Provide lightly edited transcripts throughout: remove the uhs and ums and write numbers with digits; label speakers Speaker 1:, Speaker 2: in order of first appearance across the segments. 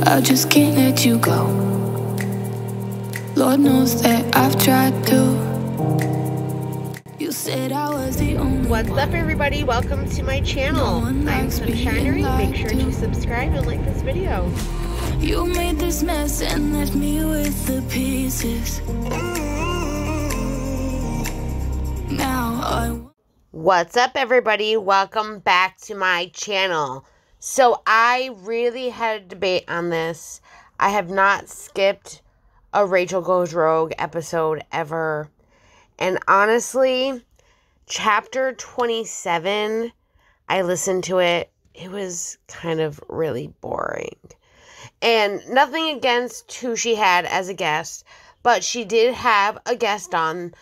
Speaker 1: I just can't let you go. Lord knows that I've tried to. You said I was the only
Speaker 2: What's up, everybody? Welcome to my channel. I'm Sunshinery. Make sure to subscribe and like this video.
Speaker 1: You made this mess and left me with the pieces.
Speaker 2: What's up, everybody? Welcome back to my channel. So I really had a debate on this. I have not skipped a Rachel Goes Rogue episode ever. And honestly, chapter 27, I listened to it. It was kind of really boring. And nothing against who she had as a guest, but she did have a guest on,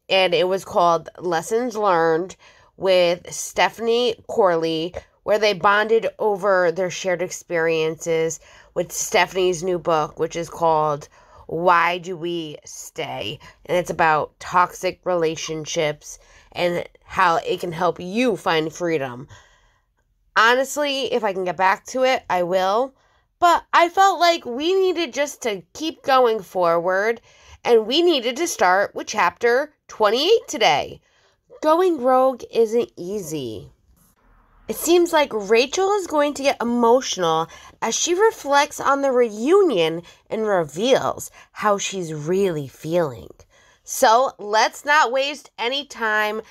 Speaker 2: and it was called Lessons Learned with Stephanie Corley, where they bonded over their shared experiences with Stephanie's new book, which is called Why Do We Stay? And it's about toxic relationships and how it can help you find freedom. Honestly, if I can get back to it, I will. But I felt like we needed just to keep going forward, and we needed to start with chapter 28 today. Going rogue isn't easy. It seems like Rachel is going to get emotional as she reflects on the reunion and reveals how she's really feeling. So let's not waste any time.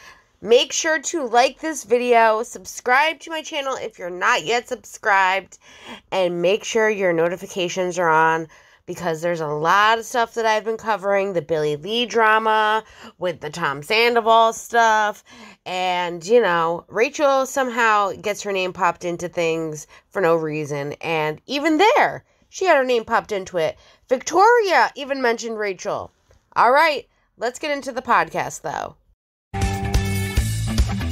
Speaker 2: Make sure to like this video, subscribe to my channel if you're not yet subscribed, and make sure your notifications are on, because there's a lot of stuff that I've been covering. The Billy Lee drama with the Tom Sandoval stuff. And, you know, Rachel somehow gets her name popped into things for no reason. And even there, she had her name popped into it. Victoria even mentioned Rachel. All right, let's get into the podcast, though.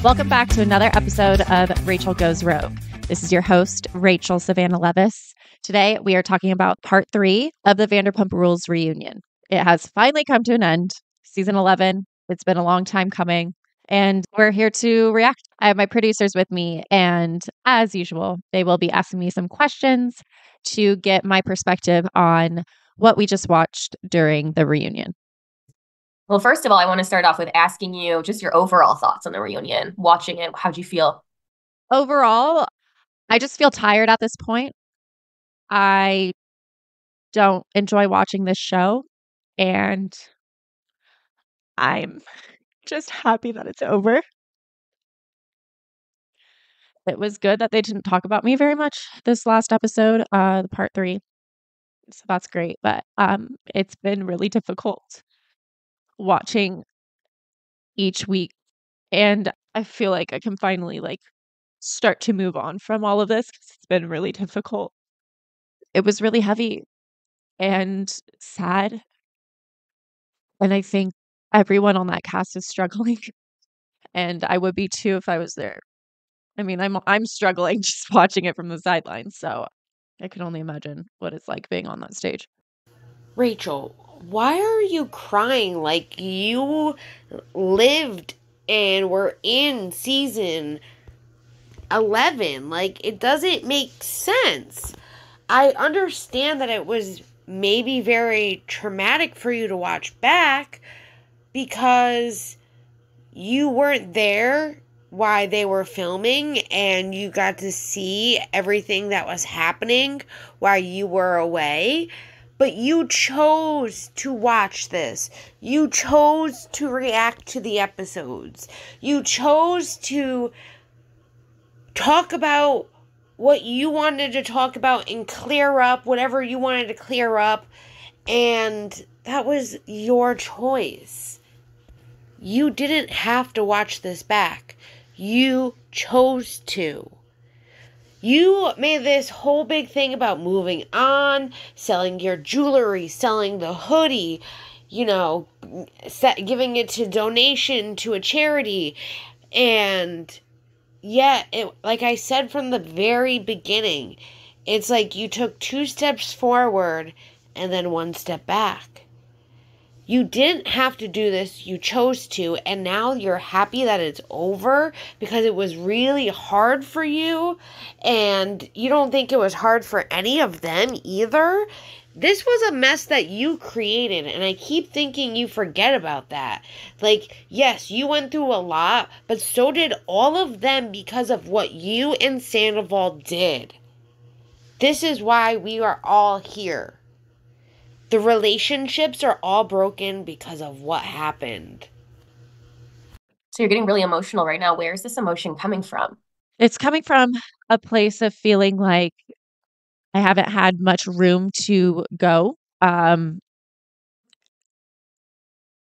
Speaker 3: Welcome back to another episode of Rachel Goes Rogue. This is your host, Rachel Leviss. Today, we are talking about part 3 of the Vanderpump Rules reunion. It has finally come to an end. Season 11. It's been a long time coming, and we're here to react. I have my producers with me, and as usual, they will be asking me some questions to get my perspective on what we just watched during the reunion.
Speaker 4: Well, first of all, I want to start off with asking you just your overall thoughts on the reunion. Watching it, how'd you feel?
Speaker 3: Overall, I just feel tired at this point. I don't enjoy watching this show, and I'm just happy that it's over. It was good that they didn't talk about me very much this last episode, the part 3. So that's great, but it's been really difficult watching each week, and I feel like I can finally start to move on from all of this because it's been really difficult. It was really heavy and sad, and I think everyone on that cast is struggling, and I would be too if I was there. I mean, I'm struggling just watching it from the sidelines, so I can only imagine what it's like being on that stage.
Speaker 2: Rachel, why are you crying? Like, you lived and were in season 11. Like, it doesn't make sense. I understand that it was maybe very traumatic for you to watch back because you weren't there while they were filming and you got to see everything that was happening while you were away. But you chose to watch this. You chose to react to the episodes. You chose to talk about what you wanted to talk about and clear up whatever you wanted to clear up. And that was your choice. You didn't have to watch this back. You chose to. You made this whole big thing about moving on, selling your jewelry, selling the hoodie, you know, giving it to donation to a charity. And yet, like I said from the very beginning, it's like you took 2 steps forward and then 1 step back. You didn't have to do this, you chose to, and now you're happy that it's over because it was really hard for you, and you don't think it was hard for any of them either. This was a mess that you created, and I keep thinking you forget about that. Like, yes, you went through a lot, but so did all of them because of what you and Sandoval did. This is why we are all here. The relationships are all broken because of what happened.
Speaker 4: So you're getting really emotional right now. Where is this emotion coming from?
Speaker 3: It's coming from a place of feeling like I haven't had much room to go.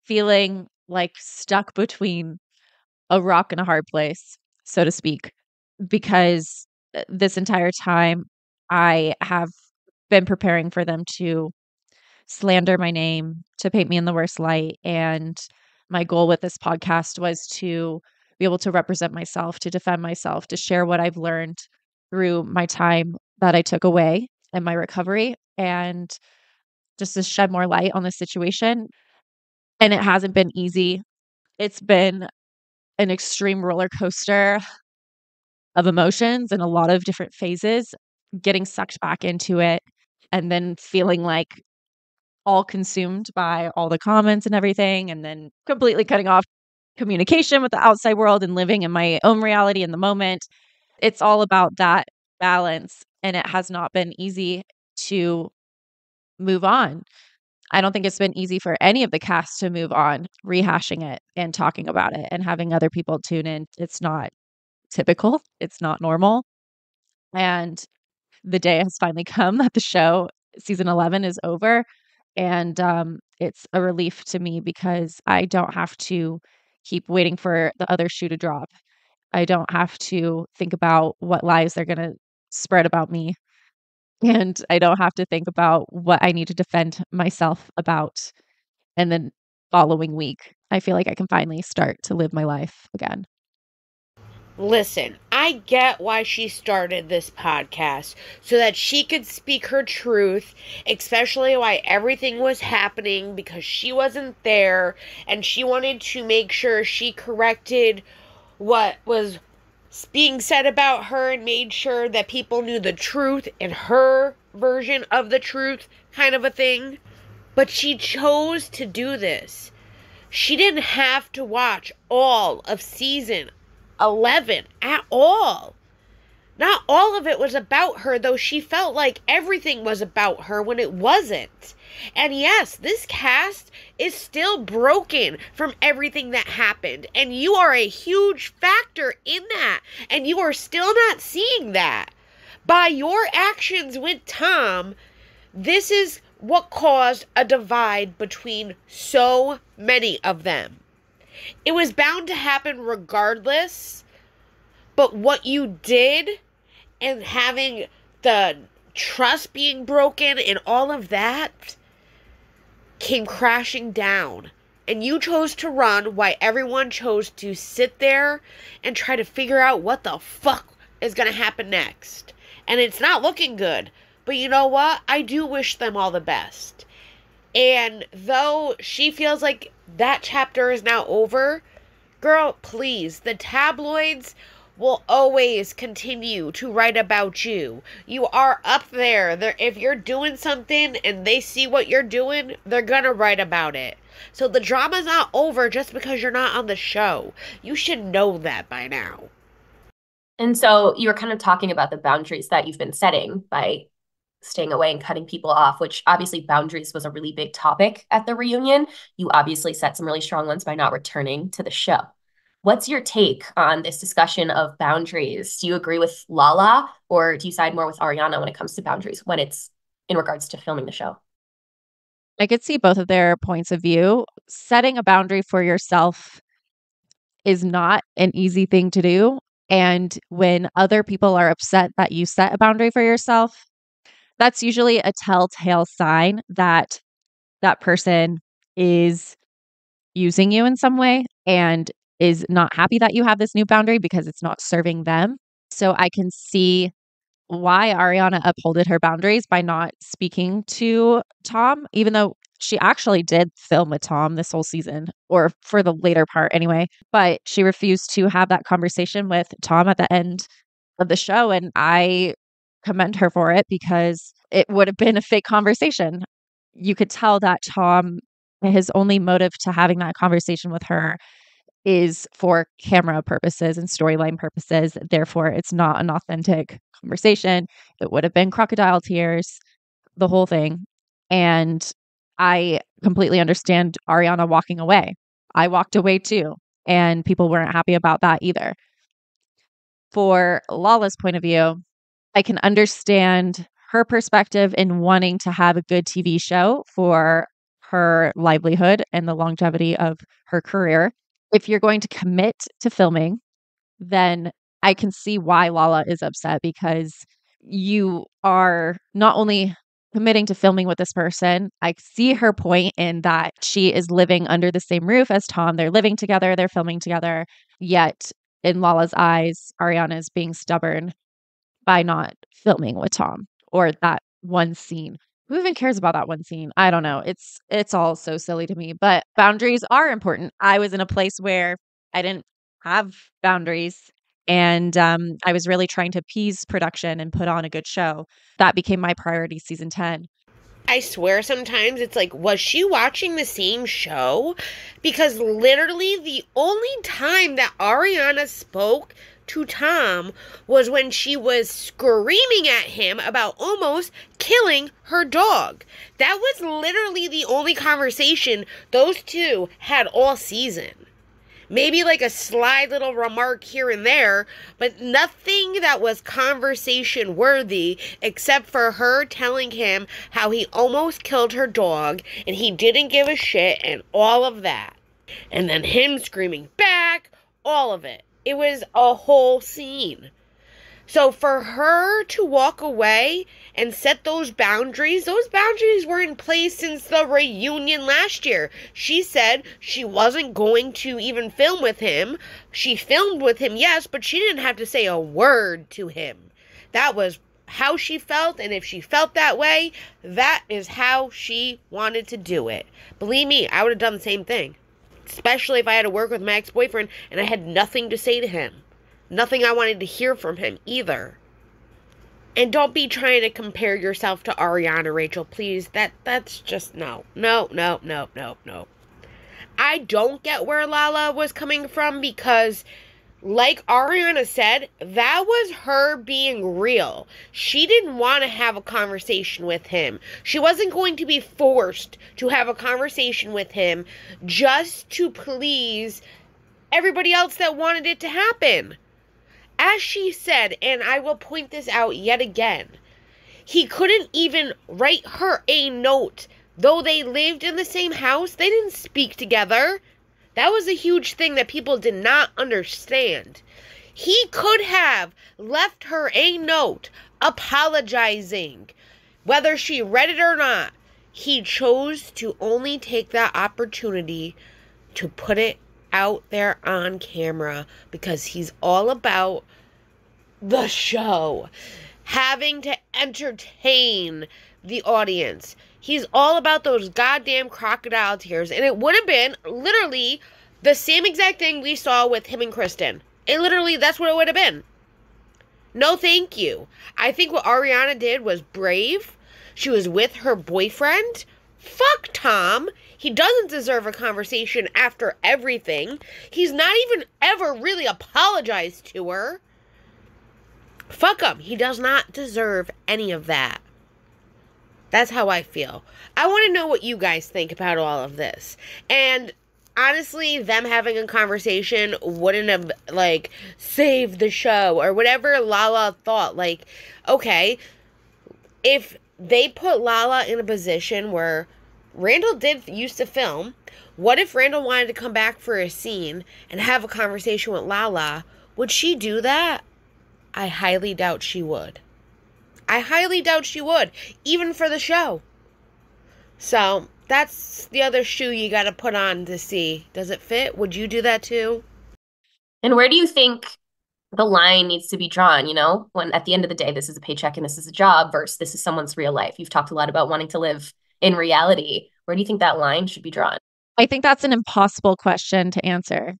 Speaker 3: Feeling like stuck between a rock and a hard place, so to speak, because this entire time I have been preparing for them to slander my name, to paint me in the worst light. And my goal with this podcast was to be able to represent myself, to defend myself, to share what I've learned through my time that I took away and my recovery, and just to shed more light on the situation. And it hasn't been easy. It's been an extreme roller coaster of emotions and a lot of different phases, getting sucked back into it and then feeling like all consumed by all the comments and everything, and then completely cutting off communication with the outside world and living in my own reality in the moment. It's all about that balance, and it has not been easy to move on. I don't think it's been easy for any of the cast to move on, rehashing it and talking about it and having other people tune in. It's not typical. It's not normal. And the day has finally come that the show, season 11, is over. And it's a relief to me because I don't have to keep waiting for the other shoe to drop. I don't have to think about what lies they're going to spread about me. And I don't have to think about what I need to defend myself about. And then following week, I feel like I can finally start to live my life again.
Speaker 2: Listen, I get why she started this podcast, so that she could speak her truth, especially why everything was happening, because she wasn't there, and she wanted to make sure she corrected what was being said about her and made sure that people knew the truth and her version of the truth, kind of a thing. But she chose to do this. She didn't have to watch all of season 11 at all. Not all of it was about her, though she felt like everything was about her when it wasn't. And yes, this cast is still broken from everything that happened, and you are a huge factor in that, and you are still not seeing that. By your actions with Tom, this is what caused a divide between so many of them. It was bound to happen regardless, but what you did and having the trust being broken and all of that came crashing down. And you chose to run while everyone chose to sit there and try to figure out what the fuck is going to happen next. And it's not looking good. But you know what? I do wish them all the best. And though she feels like that chapter is now over, girl, please, the tabloids will always continue to write about you. You are up there. If you're doing something and they see what you're doing, they're gonna write about it. So the drama's not over just because you're not on the show. You should know that by now.
Speaker 4: And so you were kind of talking about the boundaries that you've been setting by staying away and cutting people off, which obviously boundaries was a really big topic at the reunion. You obviously set some really strong ones by not returning to the show. What's your take on this discussion of boundaries? Do you agree with Lala, or do you side more with Ariana when it comes to boundaries when it's in regards to filming the show?
Speaker 3: I could see both of their points of view. Setting a boundary for yourself is not an easy thing to do. And when other people are upset that you set a boundary for yourself, that's usually a telltale sign that that person is using you in some way and is not happy that you have this new boundary because it's not serving them. So I can see why Ariana upholded her boundaries by not speaking to Tom, even though She actually did film with Tom this whole season, or for the later part anyway, but she refused to have that conversation with Tom at the end of the show. And I commend her for it because it would have been a fake conversation. You could tell that Tom, his only motive to having that conversation with her is for camera purposes and storyline purposes. Therefore, it's not an authentic conversation. It would have been crocodile tears, the whole thing. And I completely understand Ariana walking away. I walked away too, and people weren't happy about that either. For Lala's point of view, I can understand her perspective in wanting to have a good TV show for her livelihood and the longevity of her career. If you're going to commit to filming, then I can see why Lala is upset, because you are not only committing to filming with this person. I see her point in that she is living under the same roof as Tom. They're living together, they're filming together. Yet in Lala's eyes, Ariana is being stubborn by not filming with Tom or that one scene. Who even cares about that one scene? I don't know. It's all so silly to me, but boundaries are important. I was in a place where I didn't have boundaries, and I was really trying to appease production and put on a good show. That became my priority season 10.
Speaker 2: I swear sometimes it's like, was she watching the same show? Because literally the only time that Ariana spoke to Tom was when she was screaming at him about almost killing her dog. That was literally the only conversation those two had all season. Maybe like a sly little remark here and there, but nothing that was conversation worthy except for her telling him how he almost killed her dog and he didn't give a shit and all of that. And then him screaming back, all of it. It was a whole scene. So for her to walk away and set those boundaries were in place since the reunion last year. She said she wasn't going to even film with him. She filmed with him, yes, but she didn't have to say a word to him. That was how she felt, and if she felt that way, that is how she wanted to do it. Believe me, I would have done the same thing. Especially if I had to work with my ex-boyfriend and I had nothing to say to him. Nothing I wanted to hear from him either. And don't be trying to compare yourself to Ariana, Rachel, please. That's just no. No. I don't get where Lala was coming from because, like Ariana said, that was her being real. She didn't want to have a conversation with him. She wasn't going to be forced to have a conversation with him just to please everybody else that wanted it to happen. As she said, and I will point this out yet again, he couldn't even write her a note. Though they lived in the same house, they didn't speak together. That was a huge thing that people did not understand. He could have left her a note apologizing, whether she read it or not. He chose to only take that opportunity to put it out there on camera because he's all about the show, having to entertain the audience. He's all about those goddamn crocodile tears, and it would have been literally the same exact thing we saw with him and Kristen. That's what it would have been. No thank you. I think what Ariana did was brave. She was with her boyfriend. Fuck Tom. He doesn't deserve a conversation after everything. He's not even ever really apologized to her. Fuck him. He does not deserve any of that. That's how I feel. I want to know what you guys think about all of this. And honestly, them having a conversation wouldn't have, saved the show or whatever Lala thought. Okay, if they put Lala in a position where Randall used to film, what if Randall wanted to come back for a scene and have a conversation with Lala? Would she do that? I highly doubt she would. Even for the show. So, that's the other shoe you gotta put on to see. Does it fit? Would you do that too?
Speaker 4: And where do you think the line needs to be drawn, when at the end of the day, this is a paycheck and this is a job versus this is someone's real life? You've talked a lot about wanting to live in reality? Where do you think that line should be drawn?
Speaker 3: I think that's an impossible question to answer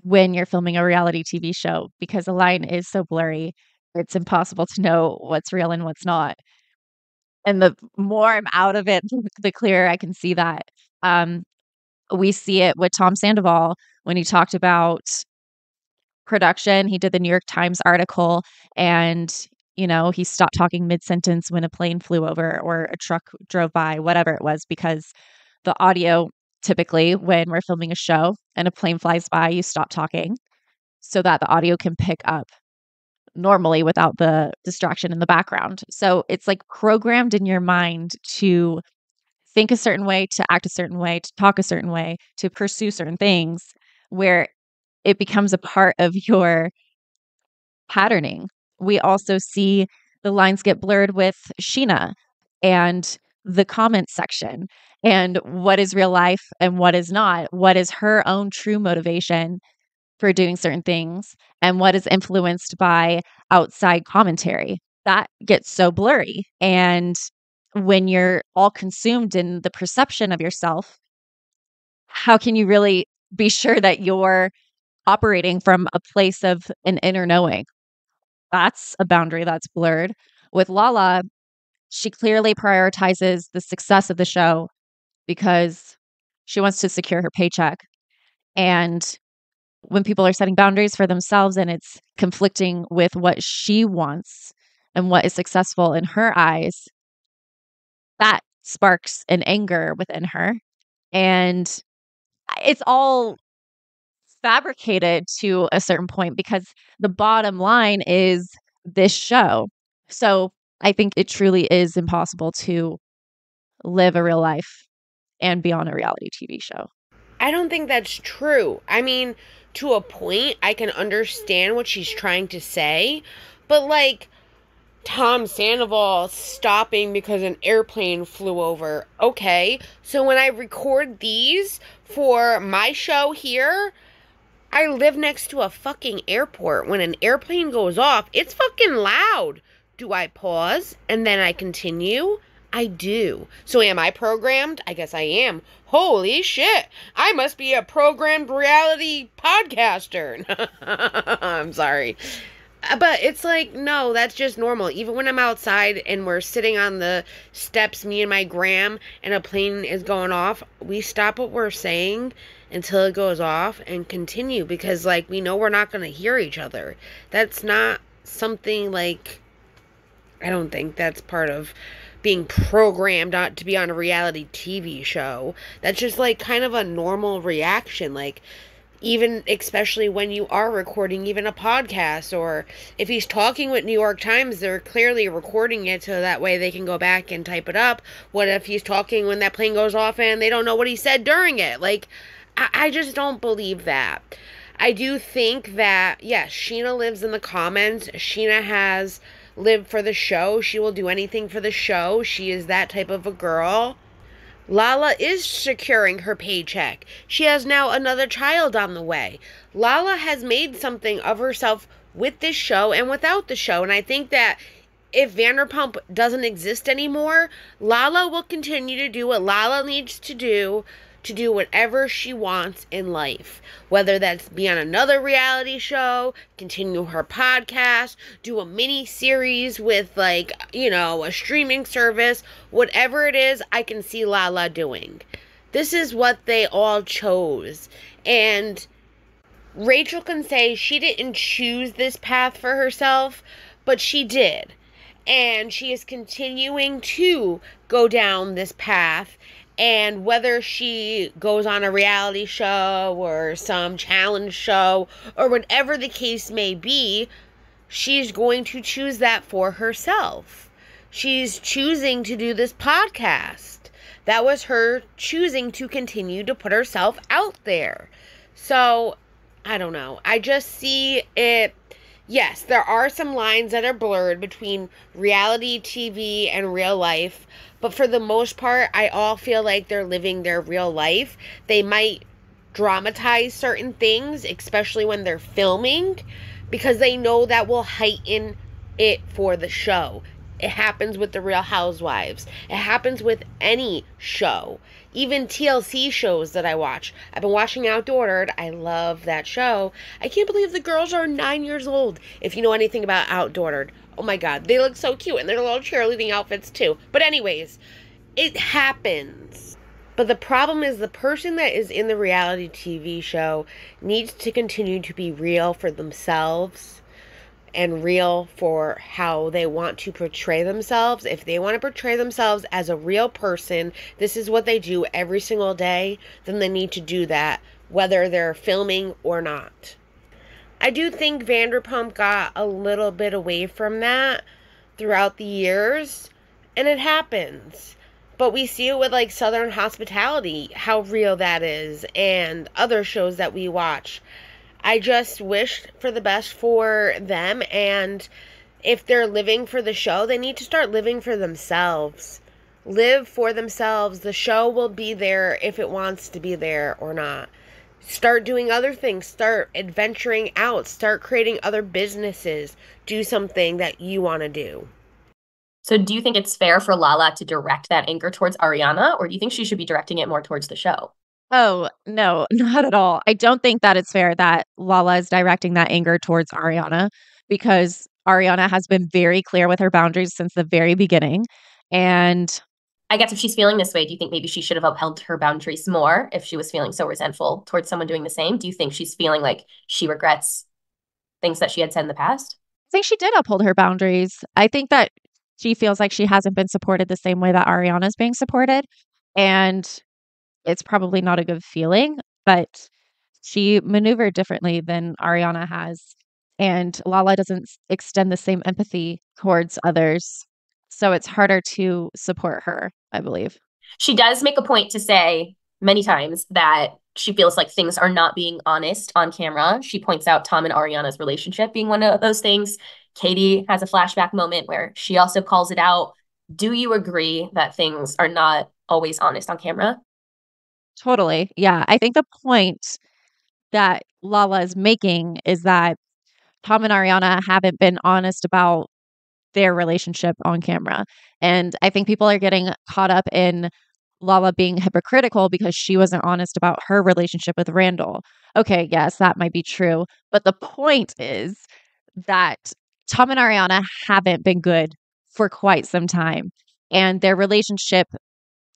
Speaker 3: when you're filming a reality TV show because the line is so blurry. It's impossible to know what's real and what's not. And the more I'm out of it, the clearer I can see that. Um, we see it with Tom Sandoval when he talked about production. He did the New York Times article and, he stopped talking mid-sentence when a plane flew over or a truck drove by, whatever it was, because the audio, typically when we're filming a show and a plane flies by, you stop talking so that the audio can pick up normally without the distraction in the background. So it's like programmed in your mind to think a certain way, to act a certain way, to talk a certain way, to pursue certain things, where it becomes a part of your patterning. We also see the lines get blurred with Scheana and the comment section and what is real life and what is not. What is her own true motivation for doing certain things and what is influenced by outside commentary. That gets so blurry. And when you're all consumed in the perception of yourself, how can you really be sure that you're operating from a place of an inner knowing? That's a boundary that's blurred. With Lala, she clearly prioritizes the success of the show because she wants to secure her paycheck. And when people are setting boundaries for themselves and it's conflicting with what she wants and what is successful in her eyes, that sparks an anger within her. And it's all fabricated to a certain point because the bottom line is this show. So I think it truly is impossible to live a real life and be on a reality TV show.
Speaker 2: I don't think that's true. I mean, to a point, I can understand what she's trying to say, but like Tom Sandoval stopping because an airplane flew over. Okay, so when I record these for my show here, I live next to a fucking airport. When an airplane goes off, it's fucking loud. Do I pause and then I continue? I do. So am I programmed? I guess I am. Holy shit. I must be a programmed reality podcaster. I'm sorry. But it's like, no, that's just normal. Even when I'm outside and we're sitting on the steps, me and my gram, and a plane is going off, we stop what we're saying until it goes off and continue because, like, we know we're not going to hear each other. That's not something like, I don't think that's part of being programmed not to be on a reality TV show. That's just, like, kind of a normal reaction. Like, even especially when you are recording even a podcast, or if he's talking with New York Times, they're clearly recording it so that way they can go back and type it up. What if he's talking when that plane goes off and they don't know what he said during it? Like, I just don't believe that. I do think that, yes, Scheana lives in the comments. Scheana has lived for the show. She will do anything for the show. She is that type of a girl. Lala is securing her paycheck. She has now another child on the way. Lala has made something of herself with this show and without the show. And I think that if Vanderpump doesn't exist anymore, Lala will continue to do what Lala needs to do whatever she wants in life. Whether that's be on another reality show, continue her podcast, do a mini series with, like, a streaming service, whatever it is, I can see Lala doing. This is what they all chose. And Rachel can say she didn't choose this path for herself, but she did. And she is continuing to go down this path. And whether she goes on a reality show or some challenge show or whatever the case may be, she's going to choose that for herself. She's choosing to do this podcast. That was her choosing to continue to put herself out there. So, I don't know. I just see it. Yes, there are some lines that are blurred between reality TV and real life. But for the most part, I all feel like they're living their real life. They might dramatize certain things, especially when they're filming, because they know that will heighten it for the show. It happens with the Real Housewives. It happens with any show. Even TLC shows that I watch. I've been watching Outdoored. I love that show. I can't believe the girls are 9 years old. If you know anything about Outdoored. Oh my God, they look so cute in their little cheerleading outfits too. But anyways, it happens. But the problem is the person that is in the reality TV show needs to continue to be real for themselves and real for how they want to portray themselves. If they want to portray themselves as a real person, this is what they do every single day, then they need to do that, whether they're filming or not. I do think Vanderpump got a little bit away from that throughout the years, and it happens. But we see it with like Southern Hospitality, how real that is, and other shows that we watch. I just wish for the best for them, and if they're living for the show, they need to start living for themselves. Live for themselves. The show will be there if it wants to be there or not. Start doing other things. Start adventuring out. Start creating other businesses. Do something that you want to do.
Speaker 4: So do you think it's fair for Lala to direct that anger towards Ariana, or do you think she should be directing it more towards the show?
Speaker 3: Oh, no, not at all. I don't think that it's fair that Lala is directing that anger towards Ariana, because Ariana has been very clear with her boundaries since the very beginning. And
Speaker 4: I guess if she's feeling this way, do you think maybe she should have upheld her boundaries more if she was feeling so resentful towards someone doing the same? Do you think she's feeling like she regrets things that she had said in the past?
Speaker 3: I think she did uphold her boundaries. I think that she feels like she hasn't been supported the same way that Ariana's being supported. And it's probably not a good feeling, but she maneuvered differently than Ariana has. And Lala doesn't extend the same empathy towards others. So it's harder to support her, I believe.
Speaker 4: She does make a point to say many times that she feels like things are not being honest on camera. She points out Tom and Ariana's relationship being one of those things. Katie has a flashback moment where she also calls it out. Do you agree that things are not always honest on camera?
Speaker 3: Totally. Yeah. I think the point that Lala is making is that Tom and Ariana haven't been honest about their relationship on camera. And I think people are getting caught up in Lala being hypocritical because she wasn't honest about her relationship with Randall. Okay, yes, that might be true. But the point is that Tom and Ariana haven't been good for quite some time. And their relationship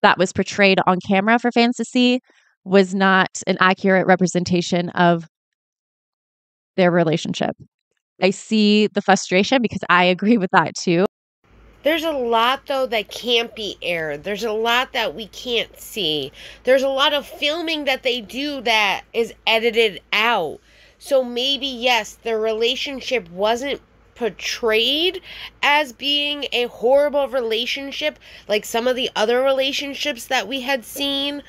Speaker 3: that was portrayed on camera for fans to see was not an accurate representation of their relationship. I see the frustration because I agree with that too.
Speaker 2: There's a lot, though, that can't be aired. There's a lot that we can't see. There's a lot of filming that they do that is edited out. So maybe, yes, the relationship wasn't portrayed as being a horrible relationship like some of the other relationships that we had seen.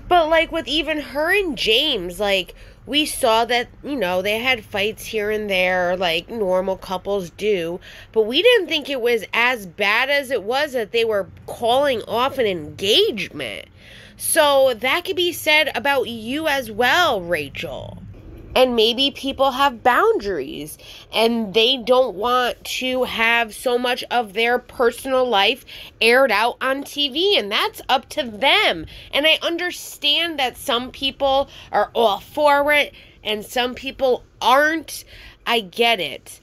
Speaker 2: But, like, with even her and James, like, we saw that, you know, they had fights here and there, like normal couples do. But we didn't think it was as bad as it was that they were calling off an engagement. So that could be said about you as well, Rachel. And maybe people have boundaries and they don't want to have so much of their personal life aired out on TV, and that's up to them. And I understand that some people are all for it and some people aren't. I get it.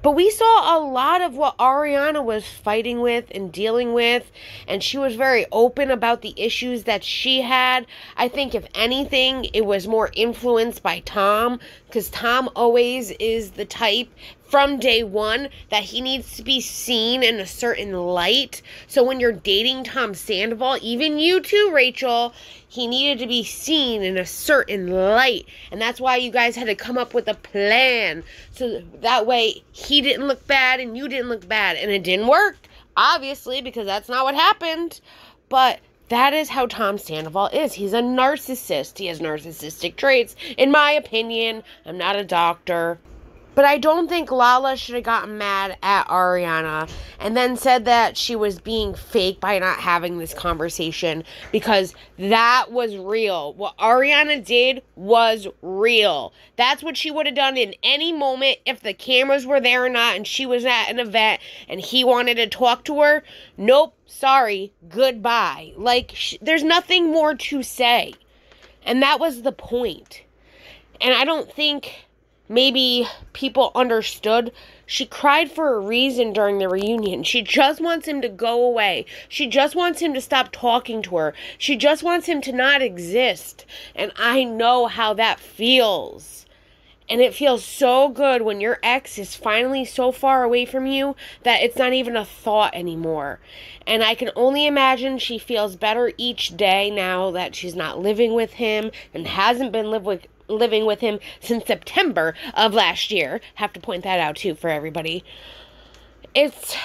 Speaker 2: But we saw a lot of what Ariana was fighting with and dealing with, and she was very open about the issues that she had. I think, if anything, it was more influenced by Tom, because Tom always is the type from day one that he needs to be seen in a certain light. So when you're dating Tom Sandoval, even you too, Rachel, he needed to be seen in a certain light. And that's why you guys had to come up with a plan. So that way he didn't look bad and you didn't look bad. And it didn't work, obviously, because that's not what happened. But that is how Tom Sandoval is. He's a narcissist. He has narcissistic traits, in my opinion. I'm not a doctor. But I don't think Lala should have gotten mad at Ariana and then said that she was being fake by not having this conversation, because that was real. What Ariana did was real. That's what she would have done in any moment if the cameras were there or not and she was at an event and he wanted to talk to her. Nope, sorry, goodbye. Like, there's nothing more to say. And that was the point. And I don't think maybe people understood. She cried for a reason during the reunion. She just wants him to go away. She just wants him to stop talking to her. She just wants him to not exist. And I know how that feels. And it feels so good when your ex is finally so far away from you that it's not even a thought anymore. And I can only imagine she feels better each day now that she's not living with him and hasn't been living with him since September of last year. Have to point that out too for everybody. It's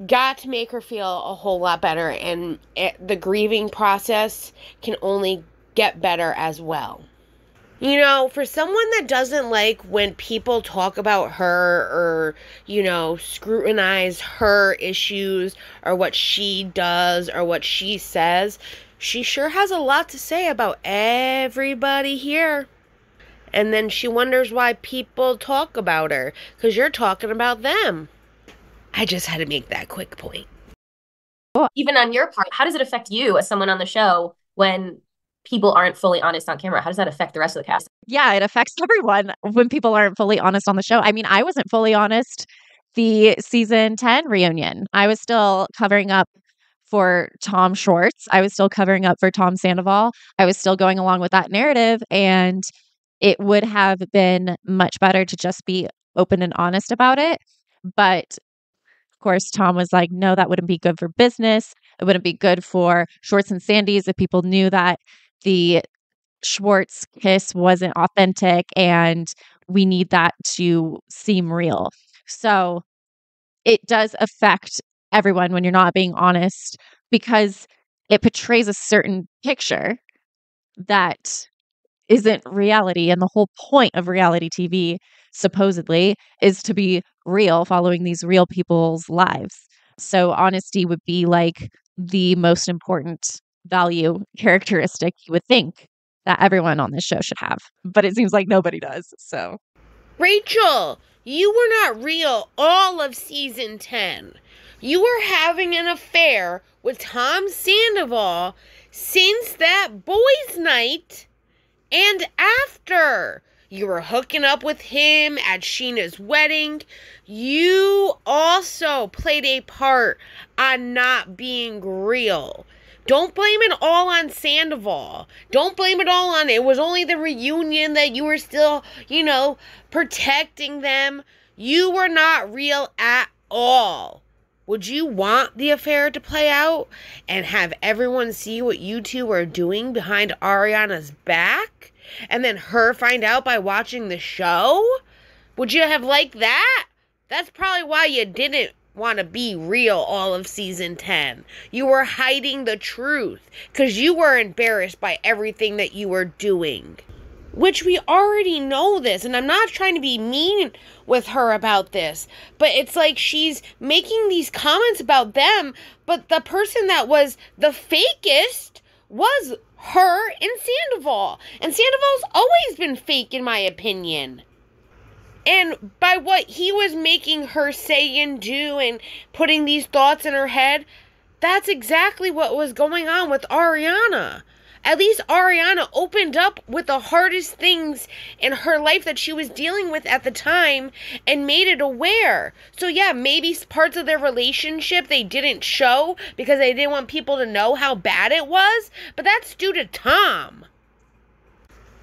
Speaker 2: got to make her feel a whole lot better, and the grieving process can only get better as well. You know, for someone that doesn't like when people talk about her or, you know, scrutinize her issues or what she does or what she says, she sure has a lot to say about everybody here. And then she wonders why people talk about her, because you're talking about them. I just had to make that quick point.
Speaker 4: Even on your part, how does it affect you as someone on the show when people aren't fully honest on camera? How does that affect the rest of the cast?
Speaker 3: Yeah, it affects everyone when people aren't fully honest on the show. I mean, I wasn't fully honest the season 10 reunion. I was still covering up for Tom Schwartz. I was still covering up for Tom Sandoval. I was still going along with that narrative, and it would have been much better to just be open and honest about it. But of course, Tom was like, no, that wouldn't be good for business. It wouldn't be good for Schwartz and Sandy's if people knew that the Schwartz kiss wasn't authentic, and we need that to seem real. So it does affect everyone when you're not being honest, because it portrays a certain picture that isn't reality. And the whole point of reality TV, supposedly, is to be real, following these real people's lives. So honesty would be like the most important value characteristic you would think that everyone on this show should have. But it seems like nobody does. So,
Speaker 2: Rachel, you were not real all of season 10. You were having an affair with Tom Sandoval since that boys' night and after. You were hooking up with him at Scheana's wedding. You also played a part on not being real. Don't blame it all on Sandoval. Don't blame it all on it was only the reunion that you were still, you know, protecting them. You were not real at all. Would you want the affair to play out and have everyone see what you two were doing behind Ariana's back? And then her find out by watching the show? Would you have liked that? That's probably why you didn't want to be real all of season 10. You were hiding the truth because you were embarrassed by everything that you were doing. Which we already know this, and I'm not trying to be mean with her about this, but it's like she's making these comments about them, but the person that was the fakest was her and Sandoval. And Sandoval's always been fake, in my opinion. And by what he was making her say and do and putting these thoughts in her head, that's exactly what was going on with Ariana. At least Ariana opened up with the hardest things in her life that she was dealing with at the time and made it aware. So yeah, maybe parts of their relationship they didn't show because they didn't want people to know how bad it was, but that's due to Tom.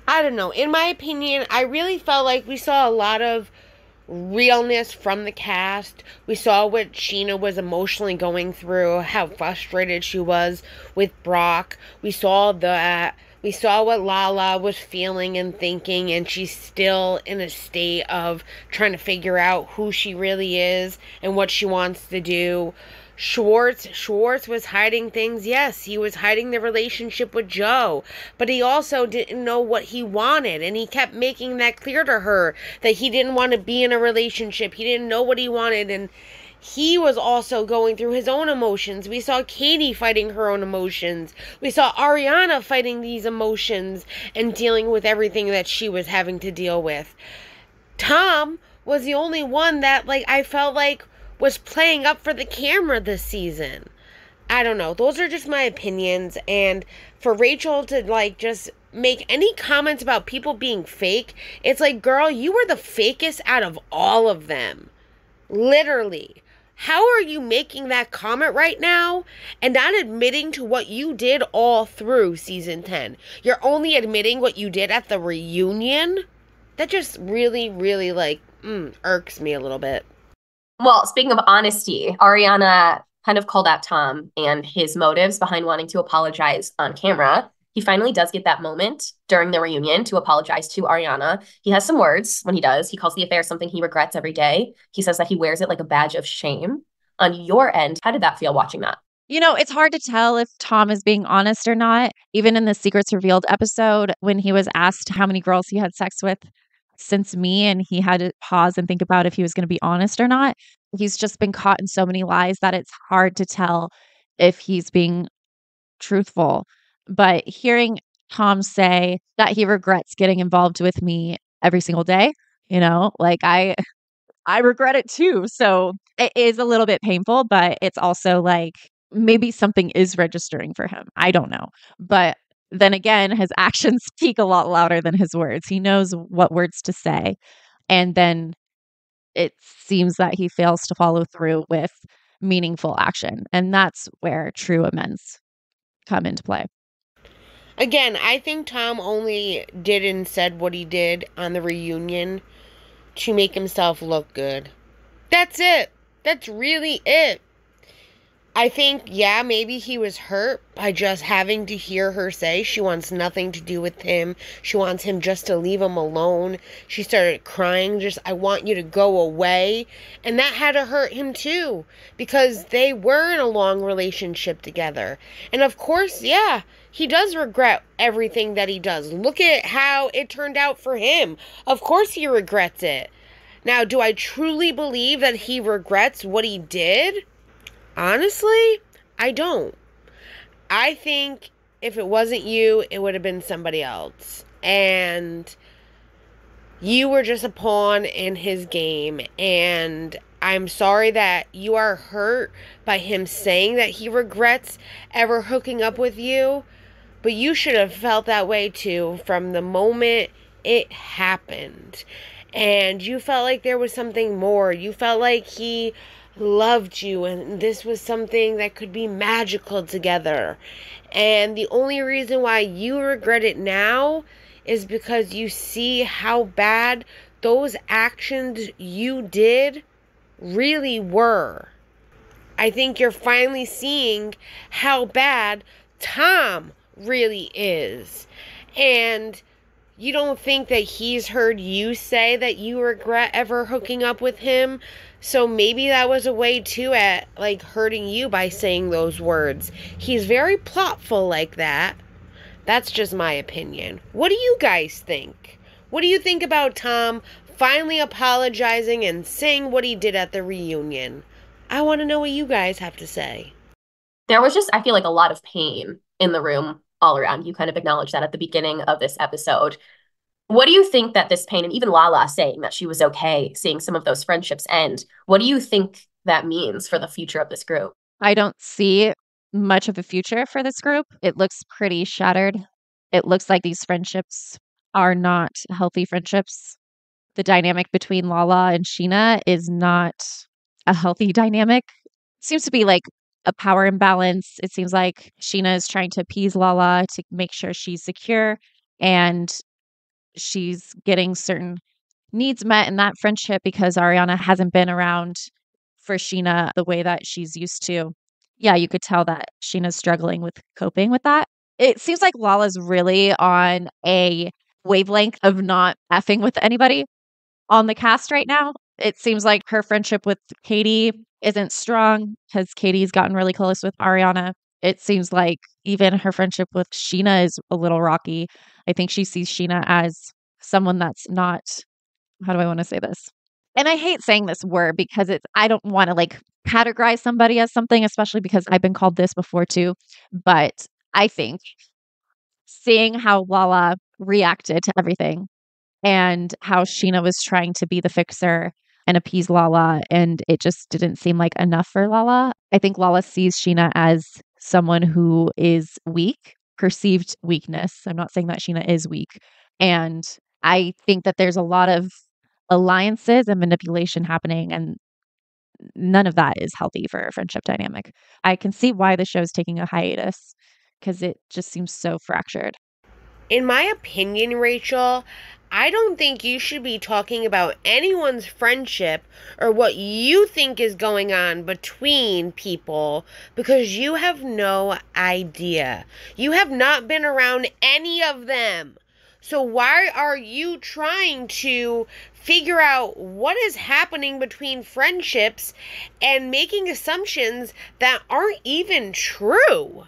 Speaker 2: I don't know. In my opinion, I really felt like we saw a lot of realness from the cast. We saw what Scheana was emotionally going through, how frustrated she was with Brock. We saw We saw what Lala was feeling and thinking, and she's still in a state of trying to figure out who she really is and what she wants to do. Schwartz was hiding things. Yes, he was hiding the relationship with Joe, but he also didn't know what he wanted, and he kept making that clear to her that he didn't want to be in a relationship. He didn't know what he wanted, and he was also going through his own emotions. We saw Katie fighting her own emotions. We saw Ariana fighting these emotions and dealing with everything that she was having to deal with. Tom was the only one that, like, I felt like was playing up for the camera this season. I don't know. Those are just my opinions. And for Rachel to, like, just make any comments about people being fake, it's like, girl, you were the fakest out of all of them. Literally. How are you making that comment right now and not admitting to what you did all through season 10? You're only admitting what you did at the reunion? That just really, really, like, irks me a little bit.
Speaker 4: Well, speaking of honesty, Ariana kind of called out Tom and his motives behind wanting to apologize on camera. He finally does get that moment during the reunion to apologize to Ariana. He has some words when he does. He calls the affair something he regrets every day. He says that he wears it like a badge of shame. On your end, how did that feel watching that?
Speaker 3: You know, it's hard to tell if Tom is being honest or not. Even in the Secrets Revealed episode, when he was asked how many girls he had sex with since me, and he had to pause and think about if he was going to be honest or not. He's just been caught in so many lies that it's hard to tell if he's being truthful. But hearing Tom say that he regrets getting involved with me every single day, you know, like I regret it too. So it is a little bit painful, but it's also like maybe something is registering for him. I don't know. But then again, his actions speak a lot louder than his words. He knows what words to say. And then it seems that he fails to follow through with meaningful action. And that's where true amends come into play.
Speaker 2: Again, I think Tom only did and said what he did on the reunion to make himself look good. That's it. That's really it. I think, yeah, maybe he was hurt by just having to hear her say she wants nothing to do with him. She wants him just to leave him alone. She started crying, just, I want you to go away. And that had to hurt him too, because they were in a long relationship together. And of course, yeah, he does regret everything that he does. Look at how it turned out for him. Of course he regrets it. Now, do I truly believe that he regrets what he did? Honestly, I don't. I think if it wasn't you, it would have been somebody else. And you were just a pawn in his game. And I'm sorry that you are hurt by him saying that he regrets ever hooking up with you. But you should have felt that way too from the moment it happened. And you felt like there was something more. You felt like he loved you and this was something that could be magical together. And the only reason why you regret it now is because you see how bad those actions you did really were. I think you're finally seeing how bad Tom really is. And you don't think that he's heard you say that you regret ever hooking up with him? So maybe that was a way too at like hurting you by saying those words. He's very plotful like that. That's just my opinion. What do you guys think? What do you think about Tom finally apologizing and saying what he did at the reunion? I want to know what you guys have to say.
Speaker 4: There was just, I feel like, a lot of pain in the room all around. You kind of acknowledged that at the beginning of this episode. What do you think that this pain, and even Lala saying that she was okay seeing some of those friendships end, what do you think that means for the future of this group?
Speaker 3: I don't see much of a future for this group. It looks pretty shattered. It looks like these friendships are not healthy friendships. The dynamic between Lala and Scheana is not a healthy dynamic. It seems to be like a power imbalance. It seems like Scheana is trying to appease Lala to make sure she's secure, and she's getting certain needs met in that friendship because Ariana hasn't been around for Scheana the way that she's used to. Yeah, you could tell that Sheena's struggling with coping with that. it seems like Lala's really on a wavelength of not effing with anybody on the cast right now. It seems like her friendship with Katie isn't strong because Katie's gotten really close with Ariana. It seems like even her friendship with Scheana is a little rocky. I think she sees Scheana as someone that's not, how do I want to say this? And I hate saying this word because I don't want to like categorize somebody as something, especially because I've been called this before too. But I think seeing how Lala reacted to everything and how Scheana was trying to be the fixer and appease Lala, and it just didn't seem like enough for Lala. I think Lala sees Scheana as someone who is weak, perceived weakness. I'm not saying that Scheana is weak. And I think that there's a lot of alliances and manipulation happening, and none of that is healthy for a friendship dynamic. I can see why the show's taking a hiatus because it just seems so fractured.
Speaker 2: In my opinion, Rachel, I don't think you should be talking about anyone's friendship or what you think is going on between people because you have no idea. You have not been around any of them. So why are you trying to figure out what is happening between friendships and making assumptions that aren't even true?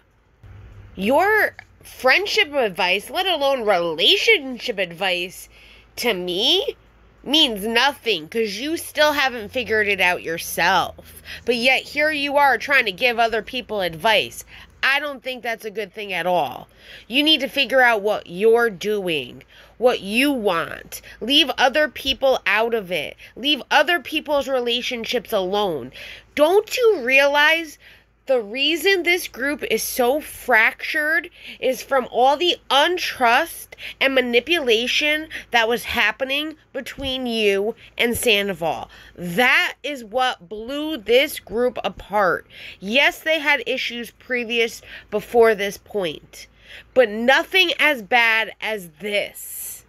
Speaker 2: Your friendship advice, let alone relationship advice, to me means nothing because you still haven't figured it out yourself. But yet here you are trying to give other people advice. I don't think that's a good thing at all. You need to figure out what you're doing, what you want. Leave other people out of it. Leave other people's relationships alone. Don't you realize the reason this group is so fractured is from all the untrust and manipulation that was happening between you and Sandoval. That is what blew this group apart. Yes, they had issues previous before this point, but nothing as bad as this.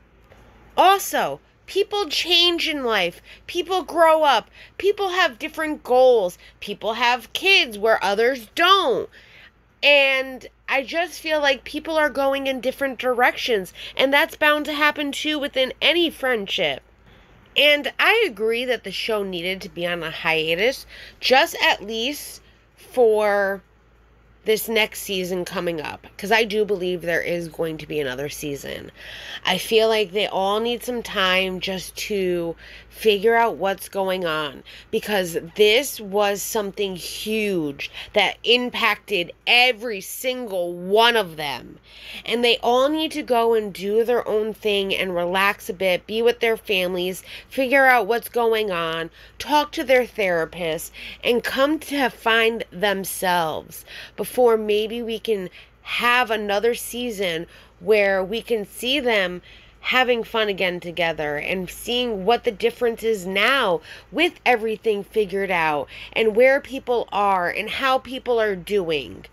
Speaker 2: Also, people change in life. People grow up. People have different goals. People have kids where others don't. And I just feel like people are going in different directions. And that's bound to happen too within any friendship. And I agree that the show needed to be on a hiatus, just at least for this next season coming up, because I do believe there is going to be another season. I feel like they all need some time just to figure out what's going on, because this was something huge that impacted every single one of them, and they all need to go and do their own thing and relax a bit, be with their families, figure out what's going on, talk to their therapist, and come to find themselves before maybe we can have another season where we can see them having fun again together and seeing what the difference is now with everything figured out and where people are and how people are doing.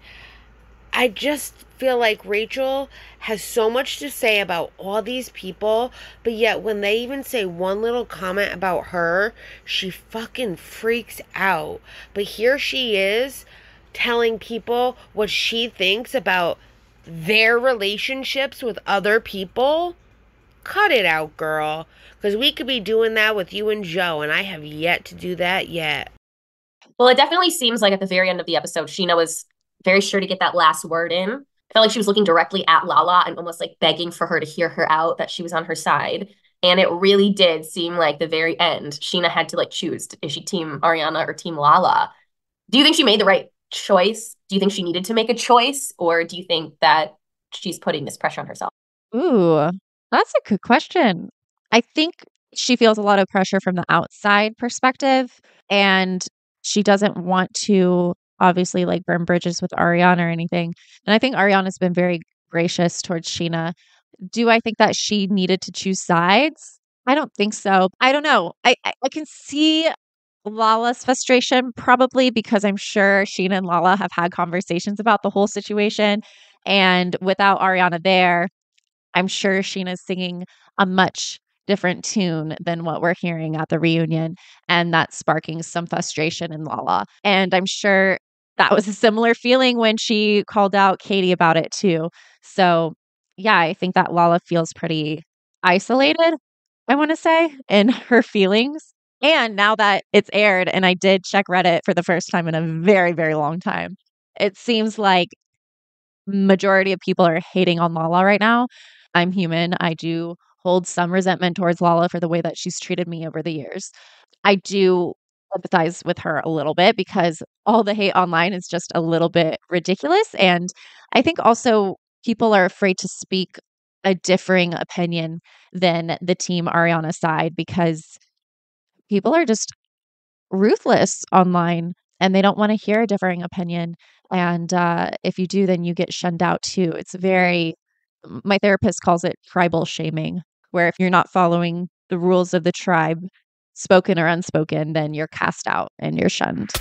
Speaker 2: I just feel like Rachel has so much to say about all these people, but yet when they even say one little comment about her, she fucking freaks out. But here she is telling people what she thinks about their relationships with other people. Cut it out, girl. Because we could be doing that with you and Joe, and I have yet to do that yet.
Speaker 4: Well, it definitely seems like at the very end of the episode, Scheana was very sure to get that last word in. I felt like she was looking directly at Lala and almost like begging for her to hear her out, that she was on her side. And it really did seem like the very end, Scheana had to like choose. Is she team Ariana or team Lala? Do you think she made the right choice? Do you think she needed to make a choice? Or do you think that she's putting this pressure on herself?
Speaker 3: Ooh, that's a good question. I think she feels a lot of pressure from the outside perspective, and she doesn't want to obviously like burn bridges with Ariana or anything. And I think Ariana's been very gracious towards Scheana. Do I think that she needed to choose sides? I don't think so. I don't know. I can see Lala's frustration probably because I'm sure Scheana and Lala have had conversations about the whole situation. And without Ariana there, I'm sure Sheena's singing a much different tune than what we're hearing at the reunion. And that's sparking some frustration in Lala. And I'm sure that was a similar feeling when she called out Katie about it too. So yeah, I think that Lala feels pretty isolated, I want to say, in her feelings. And now that it's aired, and I did check Reddit for the first time in a very, very long time, it seems like majority of people are hating on Lala right now. I'm human. I do hold some resentment towards Lala for the way that she's treated me over the years. I do empathize with her a little bit because all the hate online is just a little bit ridiculous. And I think also people are afraid to speak a differing opinion than the team Ariana side because people are just ruthless online and they don't want to hear a differing opinion. And if you do, then you get shunned out too. It's very, my therapist calls it tribal shaming, where if you're not following the rules of the tribe, spoken or unspoken, then you're cast out and you're shunned.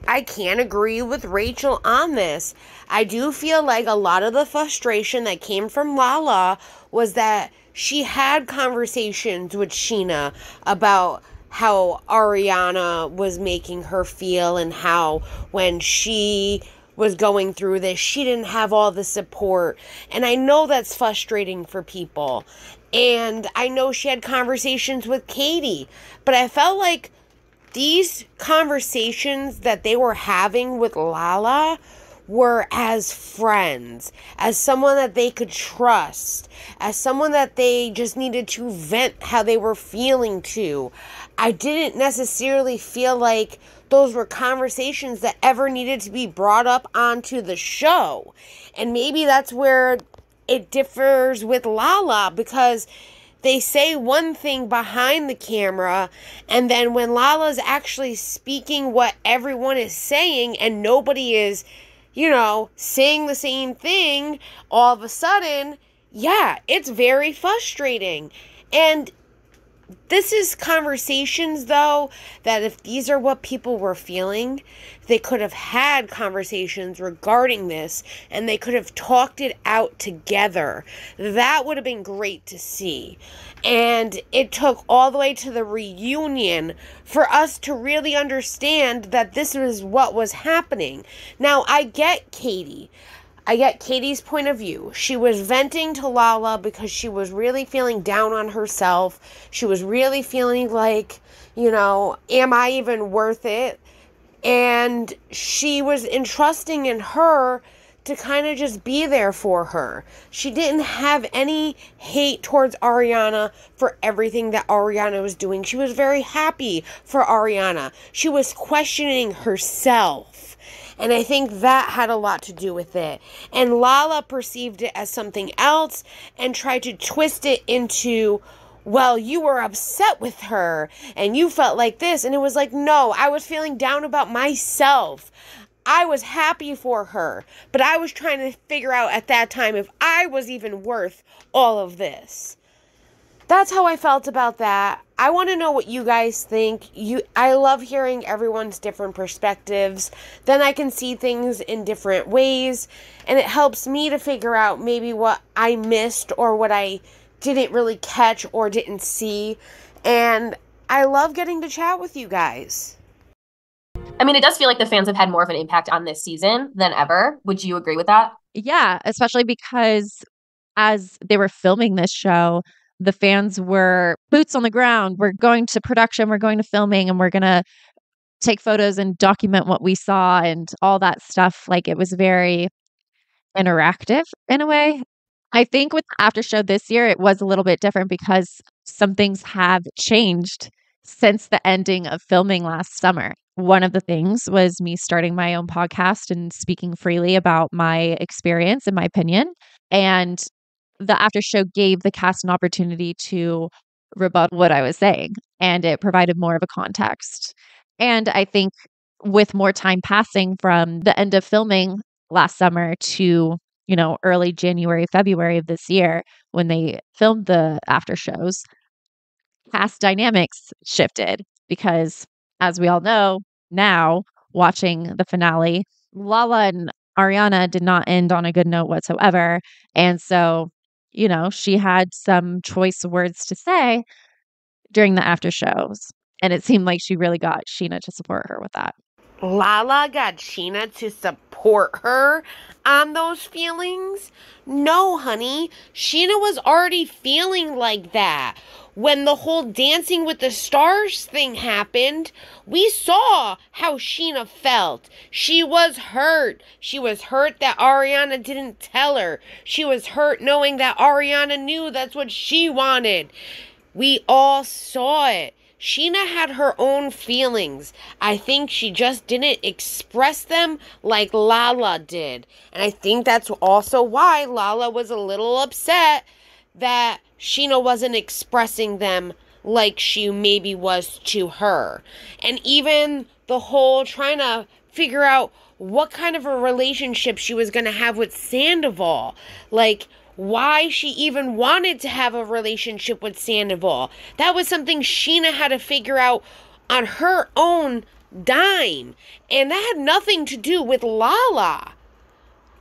Speaker 2: I can't agree with Rachel on this. I do feel like a lot of the frustration that came from Lala was that she had conversations with Scheana about how Ariana was making her feel and how when she was going through this, she didn't have all the support. And I know that's frustrating for people. And I know she had conversations with Katie, but I felt like these conversations that they were having with Lala were as friends, as someone that they could trust, as someone that they just needed to vent how they were feeling to. I didn't necessarily feel like those were conversations that ever needed to be brought up onto the show. And maybe that's where it differs with Lala, because they say one thing behind the camera, and then when Lala's actually speaking what everyone is saying and nobody is, saying the same thing, all of a sudden, yeah, it's very frustrating. And this is conversations, though, that if these are what people were feeling, they could have had conversations regarding this, and they could have talked it out together. That would have been great to see. And it took all the way to the reunion for us to really understand that this was what was happening. Now, I get Katie. I get Katie's point of view. She was venting to Lala because she was really feeling down on herself. She was really feeling like, am I even worth it? And she was entrusting in her to kind of just be there for her. She didn't have any hate towards Ariana for everything that Ariana was doing. She was very happy for Ariana. She was questioning herself. And I think that had a lot to do with it. And Lala perceived it as something else and tried to twist it into, well, you were upset with her and you felt like this. And it was like, no, I was feeling down about myself. I was happy for her, but I was trying to figure out at that time if I was even worth all of this. That's how I felt about that. I want to know what you guys think. I love hearing everyone's different perspectives. Then I can see things in different ways, and it helps me to figure out maybe what I missed or what I didn't really catch or didn't see. And I love getting to chat with you guys.
Speaker 4: I mean, it does feel like the fans have had more of an impact on this season than ever. Would you agree with that?
Speaker 3: Yeah, especially because as they were filming this show, the fans were boots on the ground. We're going to production, we're going to filming, and we're going to take photos and document what we saw and all that stuff. Like, it was very interactive in a way. I think with the after show this year, it was a little bit different because some things have changed since the ending of filming last summer. One of the things was me starting my own podcast and speaking freely about my experience and my opinion. And the after show gave the cast an opportunity to rebut what I was saying, and it provided more of a context. And I think with more time passing from the end of filming last summer to, early January, February of this year, when they filmed the after shows, cast dynamics shifted because, as we all know now, watching the finale, Lala and Ariana did not end on a good note whatsoever. And so, she had some choice words to say during the after shows. And it seemed like she really got Scheana to support her with that.
Speaker 2: Lala got Scheana to support her on those feelings? No, honey. Scheana was already feeling like that. When the whole Dancing with the Stars thing happened, we saw how Scheana felt. She was hurt. She was hurt that Ariana didn't tell her. She was hurt knowing that Ariana knew that's what she wanted. We all saw it. Scheana had her own feelings. I think she just didn't express them like Lala did. And I think that's also why Lala was a little upset that Scheana wasn't expressing them like she maybe was to her. And even the whole trying to figure out what kind of a relationship she was going to have with Sandoval. Like, why she even wanted to have a relationship with Sandoval. That was something Scheana had to figure out on her own dime. And that had nothing to do with Lala.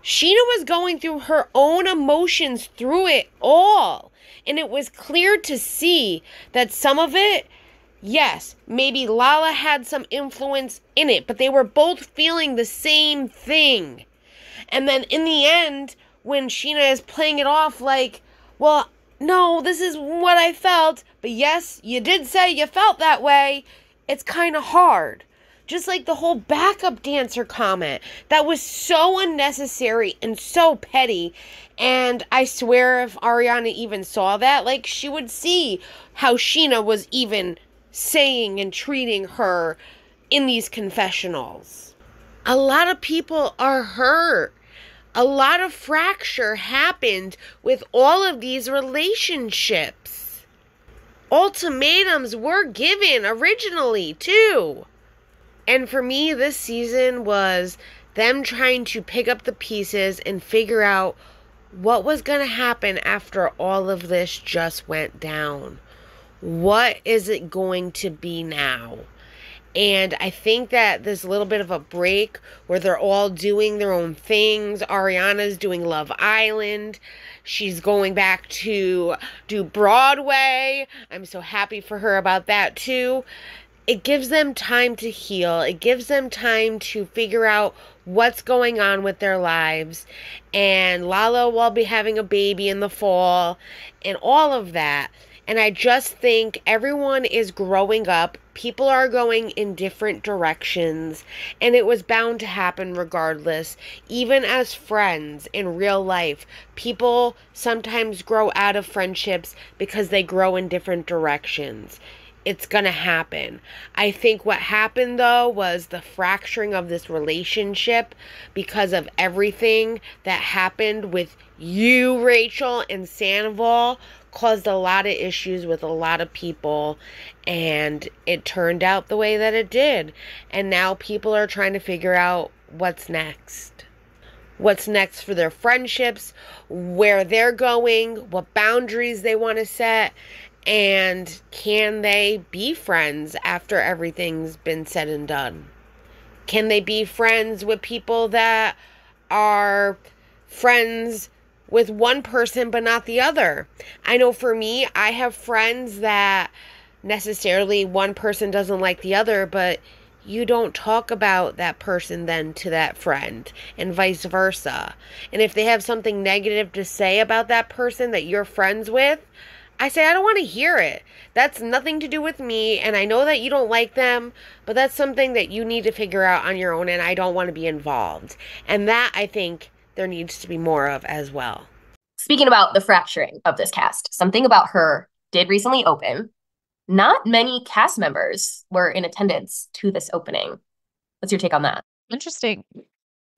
Speaker 2: Scheana was going through her own emotions through it all. And it was clear to see that some of it, yes, maybe Lala had some influence in it, but they were both feeling the same thing. And then in the end, when Scheana is playing it off like, well, no, this is what I felt, but yes, you did say you felt that way, it's kind of hard. Just like the whole backup dancer comment. That was so unnecessary and so petty. And I swear if Ariana even saw that, like, she would see how Scheana was even saying and treating her in these confessionals. A lot of people are hurt. A lot of fracture happened with all of these relationships. Ultimatums were given originally, too. And for me, this season was them trying to pick up the pieces and figure out what was going to happen after all of this just went down. What is it going to be now? And I think that there's a little bit of a break where they're all doing their own things. Ariana's doing Love Island. She's going back to do Broadway. I'm so happy for her about that too. It gives them time to heal. It gives them time to figure out what's going on with their lives. And Lala will be having a baby in the fall and all of that. And I just think everyone is growing up. People are going in different directions. And it was bound to happen regardless. Even as friends in real life, people sometimes grow out of friendships because they grow in different directions. It's going to happen. I think what happened, though, was the fracturing of this relationship because of everything that happened with you, Rachel, and Sandoval caused a lot of issues with a lot of people, and it turned out the way that it did. And now people are trying to figure out what's next. What's next for their friendships, where they're going, what boundaries they want to set, and can they be friends after everything's been said and done? Can they be friends with people that are friends with one person but not the other? I know for me, I have friends that necessarily one person doesn't like the other, but you don't talk about that person then to that friend, and vice versa. And if they have something negative to say about that person that you're friends with, I say, I don't want to hear it. That's nothing to do with me, and I know that you don't like them, but that's something that you need to figure out on your own, and I don't want to be involved. And that, I think, there needs to be more of as well.
Speaker 4: Speaking about the fracturing of this cast, Something About Her did recently open. Not many cast members were in attendance to this opening. What's your take on that?
Speaker 3: Interesting.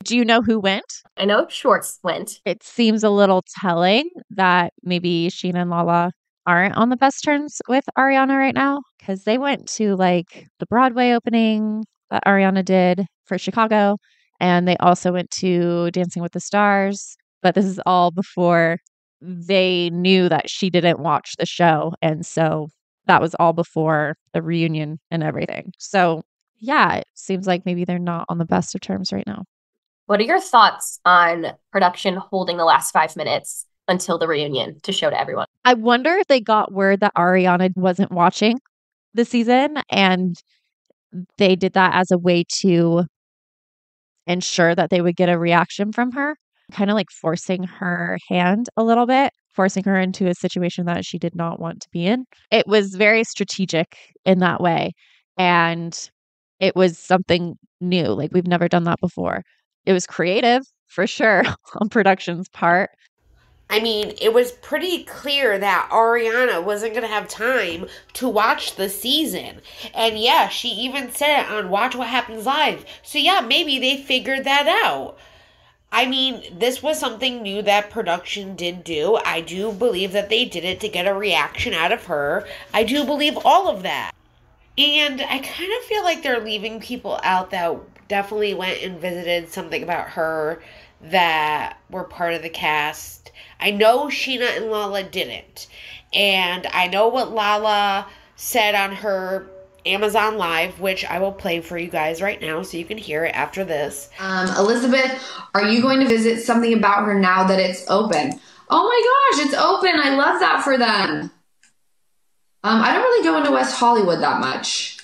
Speaker 3: Do you know who went?
Speaker 4: I know Schwartz went.
Speaker 3: It seems a little telling that maybe Scheana and Lala aren't on the best terms with Ariana right now, because they went to like the Broadway opening that Ariana did for Chicago, and they also went to Dancing with the Stars. But this is all before they knew that she didn't watch the show, and so that was all before the reunion and everything. So yeah, it seems like maybe they're not on the best of terms right now.
Speaker 4: What are your thoughts on production holding the last 5 minutes until the reunion to show to everyone?
Speaker 3: I wonder if they got word that Ariana wasn't watching the season and they did that as a way to ensure that they would get a reaction from her, kind of like forcing her hand a little bit, forcing her into a situation that she did not want to be in. It was very strategic in that way. And it was something new. Like we've never done that before. It was creative for sure on production's part.
Speaker 2: I mean, it was pretty clear that Ariana wasn't going to have time to watch the season. And yeah, she even said it on Watch What Happens Live. So yeah, maybe they figured that out. I mean, this was something new that production did do. I do believe that they did it to get a reaction out of her. I do believe all of that. And I kind of feel like they're leaving people out that definitely went and visited something about her that were part of the cast. I know Scheana and Lala didn't. And I know what Lala said on her Amazon Live, which I will play for you guys right now so you can hear it after this.
Speaker 5: Elizabeth, are you going to visit something about her now that it's open? Oh my gosh, it's open. I love that for them. I don't really go into West Hollywood that much.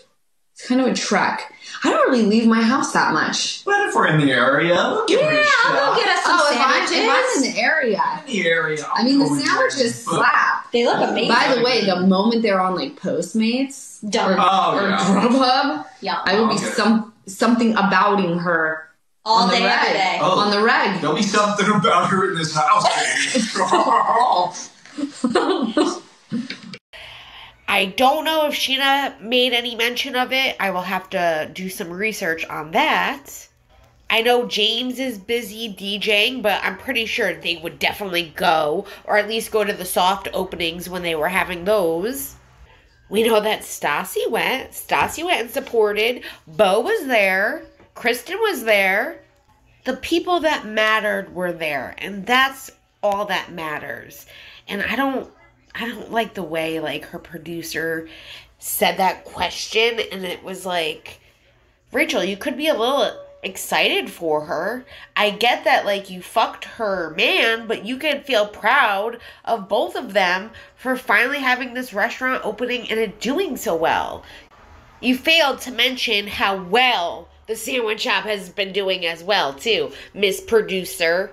Speaker 5: It's kind of a trek. I don't really leave my house that much.
Speaker 6: But if we're in the area, we'll give it a shot.
Speaker 5: I'll go get us some sandwiches. If I'm in the area.
Speaker 6: In the area.
Speaker 5: I mean, the sandwiches slap.
Speaker 7: They look amazing.
Speaker 5: By the way, the moment they're on like Postmates or Grubhub, I will be something abouting her
Speaker 7: all
Speaker 5: on
Speaker 7: day,
Speaker 5: the reg.
Speaker 7: every day.
Speaker 6: Oh,
Speaker 5: on the reg.
Speaker 6: There'll be something about her in this house, baby.
Speaker 2: I don't know if Scheana made any mention of it. I will have to do some research on that. I know James is busy DJing, but I'm pretty sure they would definitely go, or at least go to the soft openings when they were having those. We know that Stassi went. Stassi went and supported. Bo was there. Kristen was there. The people that mattered were there, and that's all that matters. And I don't like the way, like, her producer said that question, and it was like, Rachel, you could be a little excited for her. I get that, like, you fucked her man, but you could feel proud of both of them for finally having this restaurant opening and it doing so well. You failed to mention how well the sandwich shop has been doing as well, too, Miss Producer.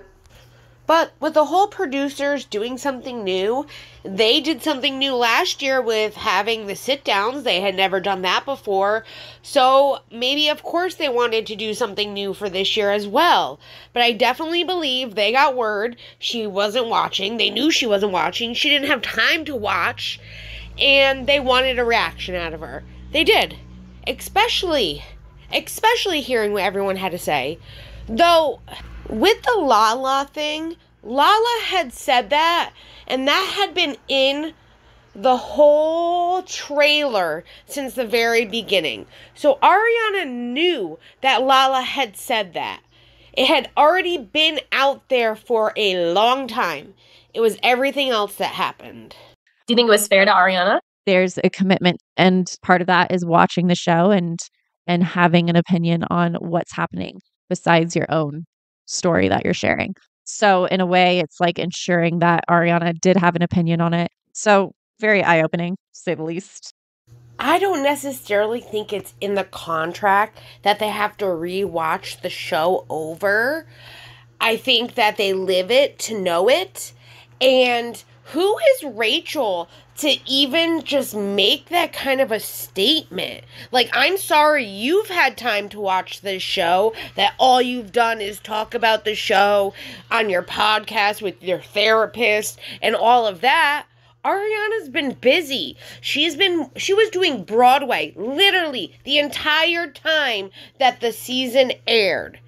Speaker 2: But with the whole producers doing something new, they did something new last year with having the sit-downs. They had never done that before. So maybe, of course, they wanted to do something new for this year as well. But I definitely believe they got word she wasn't watching. They knew she wasn't watching. She didn't have time to watch. And they wanted a reaction out of her. They did. Especially hearing what everyone had to say. Though, with the Lala thing, Lala had said that, and that had been in the whole trailer since the very beginning. So Ariana knew that Lala had said that. It had already been out there for a long time. It was everything else that happened.
Speaker 4: Do you think it was fair to Ariana?
Speaker 3: There's a commitment, and part of that is watching the show and having an opinion on what's happening besides your own story that you're sharing. So in a way, it's like ensuring that Ariana did have an opinion on it. So very eye-opening, to say the least.
Speaker 2: I don't necessarily think it's in the contract that they have to rewatch the show over. I think that they live it to know it. And who is Rachel to even just make that kind of a statement? Like, I'm sorry you've had time to watch this show, that all you've done is talk about the show on your podcast with your therapist and all of that. Ariana's been busy. She was doing Broadway literally the entire time that the season aired.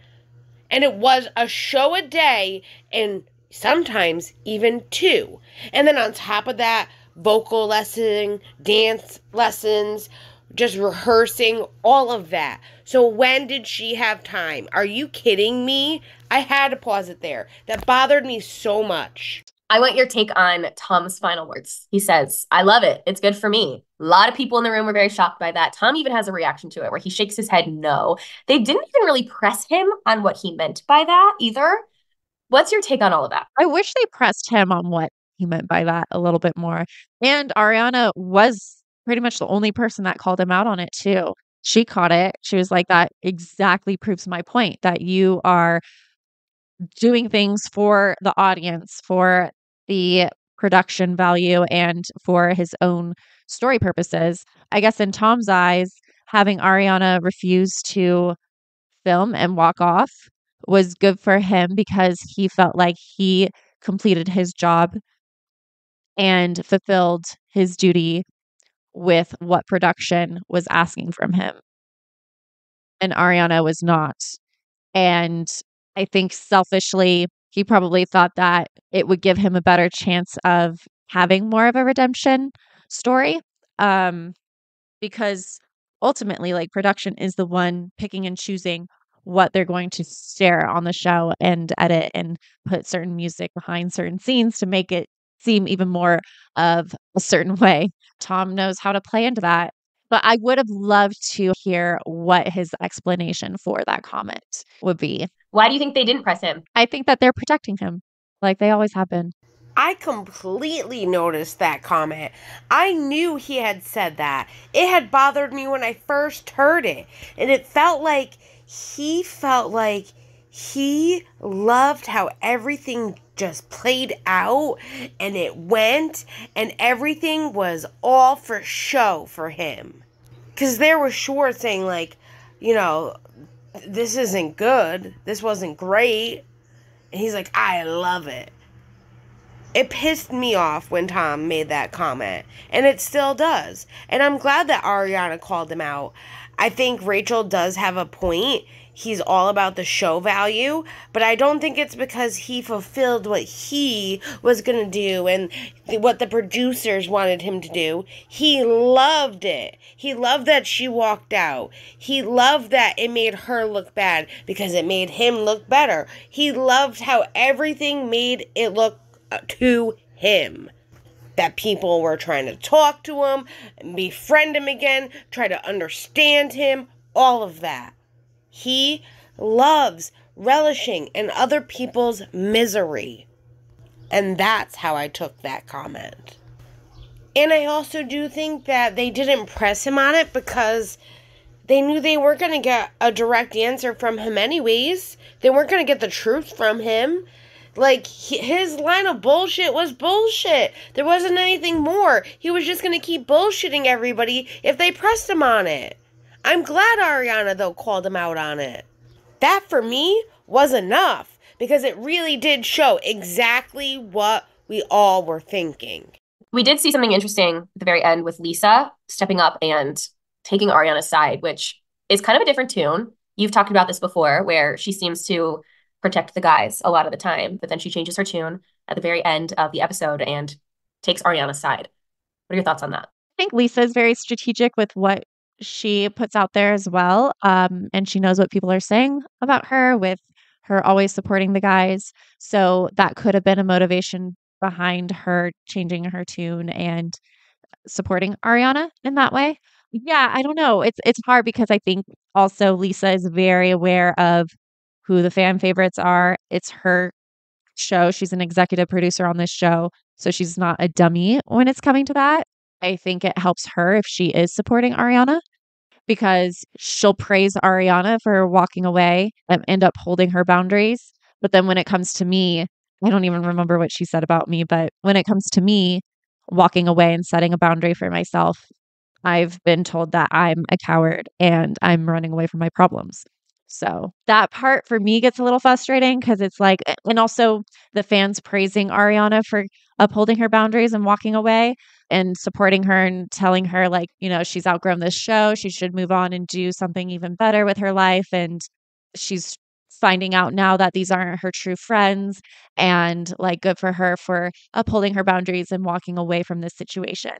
Speaker 2: And it was a show a day, and sometimes even two. And then on top of that, vocal lesson, dance lessons, just rehearsing, all of that. So when did she have time? Are you kidding me? I had to pause it there. That bothered me so much.
Speaker 4: I want your take on Tom's final words. He says, I love it. It's good for me. A lot of people in the room were very shocked by that. Tom even has a reaction to it where he shakes his head no. They didn't even really press him on what he meant by that either. What's your take on all of that?
Speaker 3: I wish they pressed him on what he meant by that a little bit more. And Ariana was pretty much the only person that called him out on it too. she caught it. She was like, that exactly proves my point that you are doing things for the audience, for the production value, and for his own story purposes. I guess in Tom's eyes, having Ariana refuse to film and walk off was good for him because he felt like he completed his job and fulfilled his duty with what production was asking from him. And Ariana was not. And I think selfishly, he probably thought that it would give him a better chance of having more of a redemption story. Because ultimately, like, production is the one picking and choosing what they're going to share on the show and edit and put certain music behind certain scenes to make it seem even more of a certain way. Tom knows how to play into that. But I would have loved to hear what his explanation for that comment would be.
Speaker 4: Why do you think they didn't press him?
Speaker 3: I think that they're protecting him, like they always have been.
Speaker 2: I completely noticed that comment. I knew he had said that. It had bothered me when I first heard it. And it felt like he loved how everything just played out and it went and everything was all for show for him. Because there was Schwartz saying like, you know, this isn't good. This wasn't great. And he's like, I love it. It pissed me off when Tom made that comment, and it still does. And I'm glad that Ariana called him out. I think Rachel does have a point. He's all about the show value, but I don't think it's because he fulfilled what he was going to do and what the producers wanted him to do. He loved it. He loved that she walked out. He loved that it made her look bad because it made him look better. He loved how everything made it look to him. That people were trying to talk to him, befriend him again, try to understand him, all of that. He loves relishing in other people's misery. And that's how I took that comment. And I also do think that they didn't press him on it because they knew they weren't going to get a direct answer from him anyways. They weren't going to get the truth from him. Like, his line of bullshit was bullshit. There wasn't anything more. He was just going to keep bullshitting everybody if they pressed him on it. I'm glad Ariana, though, called him out on it. That, for me, was enough. Because it really did show exactly what we all were thinking.
Speaker 4: We did see something interesting at the very end with Lisa stepping up and taking Ariana's side, which is kind of a different tune. You've talked about this before, where she seems to protect the guys a lot of the time, but then she changes her tune at the very end of the episode and takes Ariana's side. What are your thoughts on that?
Speaker 3: I think Lisa is very strategic with what she puts out there as well. And she knows what people are saying about her, with her always supporting the guys. So that could have been a motivation behind her changing her tune and supporting Ariana in that way. Yeah, I don't know. It's hard because I think also Lisa is very aware of who the fan favorites are. It's her show. She's an executive producer on this show, so she's not a dummy when it's coming to that. I think it helps her if she is supporting Ariana because she'll praise Ariana for walking away and end up holding her boundaries. But then when it comes to me, I don't even remember what she said about me, but when it comes to me walking away and setting a boundary for myself, I've been told that I'm a coward and I'm running away from my problems. So that part for me gets a little frustrating because it's like, and also the fans praising Ariana for upholding her boundaries and walking away and supporting her and telling her, like, you know, she's outgrown this show. She should move on and do something even better with her life. And she's finding out now that these aren't her true friends, and like, good for her for upholding her boundaries and walking away from this situation.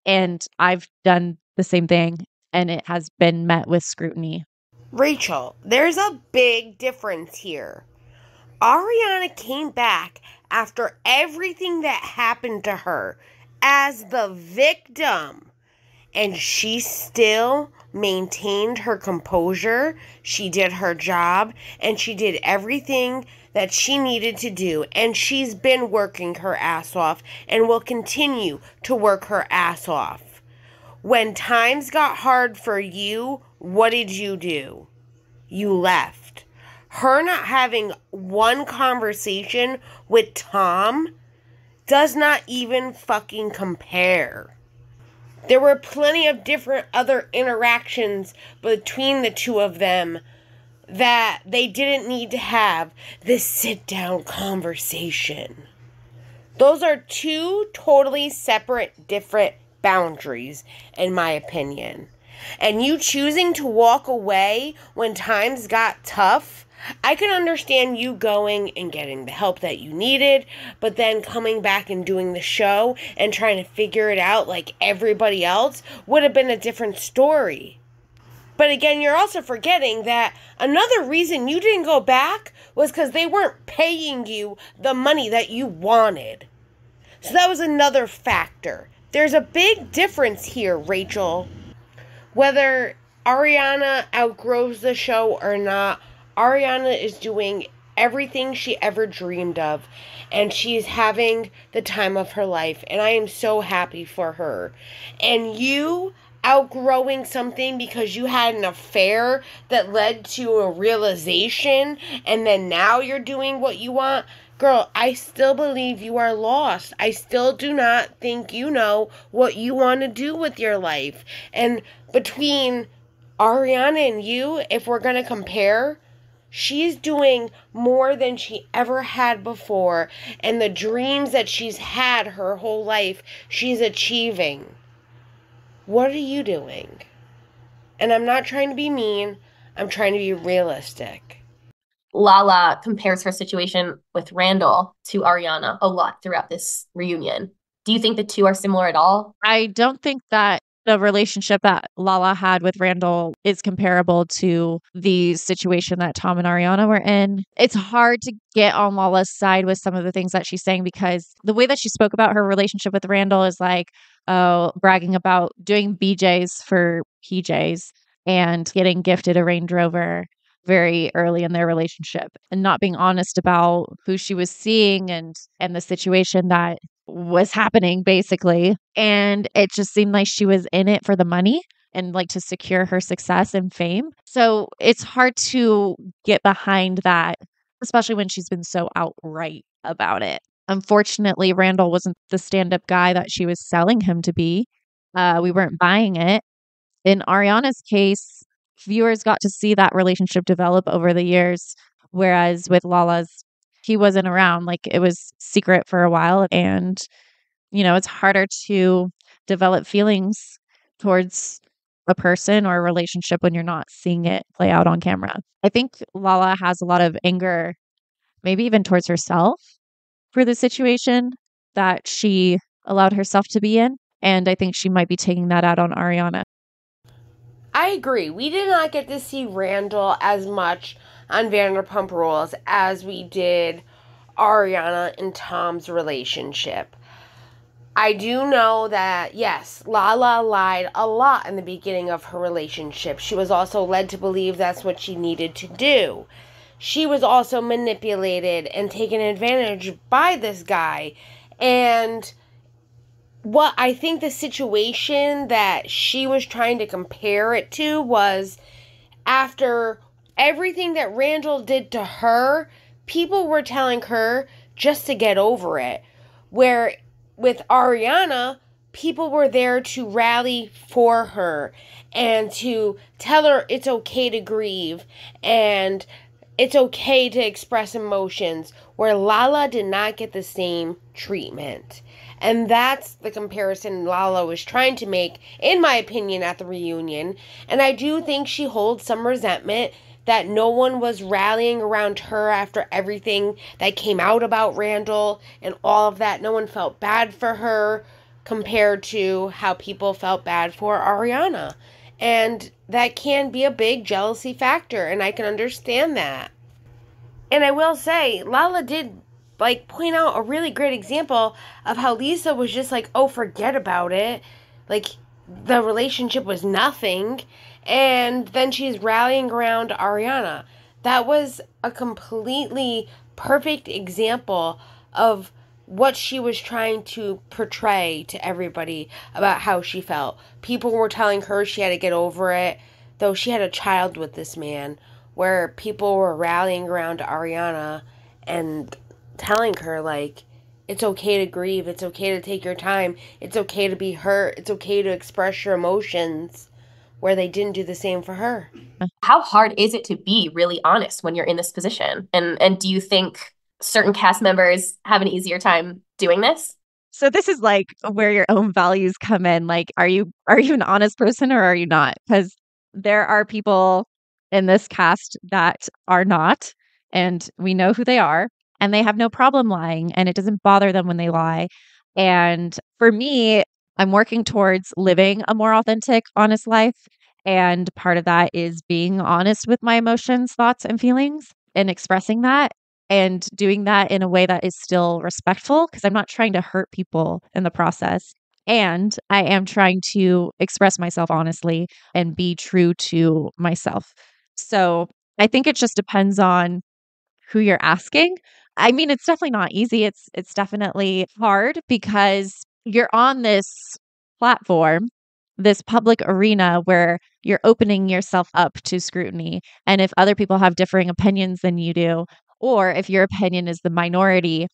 Speaker 3: And I've done the same thing, and it has been met with scrutiny.
Speaker 2: Rachel, there's a big difference here. Ariana came back after everything that happened to her as the victim, and she still maintained her composure. She did her job, and she did everything that she needed to do, and she's been working her ass off and will continue to work her ass off. When times got hard for you, what did you do? You left. Her not having one conversation with Tom does not even fucking compare. There were plenty of different other interactions between the two of them that they didn't need to have this sit-down conversation. Those are two totally separate, different boundaries, in my opinion. And you choosing to walk away when times got tough, I can understand you going and getting the help that you needed, but then coming back and doing the show and trying to figure it out like everybody else would have been a different story. But again, you're also forgetting that another reason you didn't go back was because they weren't paying you the money that you wanted. So that was another factor. There's a big difference here, Rachel. Whether Ariana outgrows the show or not, Ariana is doing everything she ever dreamed of, and she's having the time of her life, and I am so happy for her. And you outgrowing something because you had an affair that led to a realization, and then now you're doing what you want, girl, I still believe you are lost. I still do not think you know what you want to do with your life. And between Ariana and you, if we're going to compare, she's doing more than she ever had before, and the dreams that she's had her whole life, she's achieving. What are you doing? And I'm not trying to be mean, I'm trying to be realistic.
Speaker 4: Lala compares her situation with Randall to Ariana a lot throughout this reunion. Do you think the two are similar at all?
Speaker 3: I don't think that the relationship that Lala had with Randall is comparable to the situation that Tom and Ariana were in. It's hard to get on Lala's side with some of the things that she's saying, because the way that she spoke about her relationship with Randall is like, bragging about doing BJs for PJs and getting gifted a Range Rover very early in their relationship, and not being honest about who she was seeing and the situation that was happening, basically. And it just seemed like she was in it for the money and like to secure her success and fame. So it's hard to get behind that, especially when she's been so outright about it. Unfortunately, Randall wasn't the stand-up guy that she was selling him to be. We weren't buying it. In Ariana's case, viewers got to see that relationship develop over the years, whereas with Lala's, he wasn't around. Like, it was secret for a while, and it's harder to develop feelings towards a person or a relationship when you're not seeing it play out on camera. I think Lala has a lot of anger, maybe even towards herself, for the situation that she allowed herself to be in, and I think she might be taking that out on Ariana.
Speaker 2: I agree. We did not get to see Randall as much on Vanderpump Rules as we did Ariana and Tom's relationship. I do know that, yes, Lala lied a lot in the beginning of her relationship. She was also led to believe that's what she needed to do. She was also manipulated and taken advantage by this guy. And what I think the situation that she was trying to compare it to was, after everything that Randall did to her, people were telling her just to get over it. Where with Ariana, people were there to rally for her and to tell her it's okay to grieve and it's okay to express emotions, where Lala did not get the same treatment. And that's the comparison Lala was trying to make, in my opinion, at the reunion. And I do think she holds some resentment that no one was rallying around her after everything that came out about Randall and all of that. No one felt bad for her compared to how people felt bad for Ariana. And that can be a big jealousy factor, and I can understand that. And I will say, Lala did point out a really great example of how Lisa was just like, oh, forget about it. Like, the relationship was nothing. And then she's rallying around Ariana. That was a completely perfect example of what she was trying to portray to everybody about how she felt. People were telling her she had to get over it. though she had a child with this man, where people were rallying around Ariana and telling her, like, it's okay to grieve, it's okay to take your time, it's okay to be hurt, it's okay to express your emotions, where they didn't do the same for her.
Speaker 4: How hard is it to be really honest when you're in this position? And do you think certain cast members have an easier time doing this?
Speaker 3: So this is like where your own values come in. Like, are you an honest person or are you not? Because there are people in this cast that are not, and we know who they are, and they have no problem lying, and it doesn't bother them when they lie. And for me, I'm working towards living a more authentic, honest life. And part of that is being honest with my emotions, thoughts, and feelings and expressing that and doing that in a way that is still respectful because I'm not trying to hurt people in the process. And I am trying to express myself honestly and be true to myself. So I think it just depends on who you're asking. I mean, it's definitely not easy. It's definitely hard because you're on this platform, this public arena where you're opening yourself up to scrutiny. And if other people have differing opinions than you do, or if your opinion is the minority,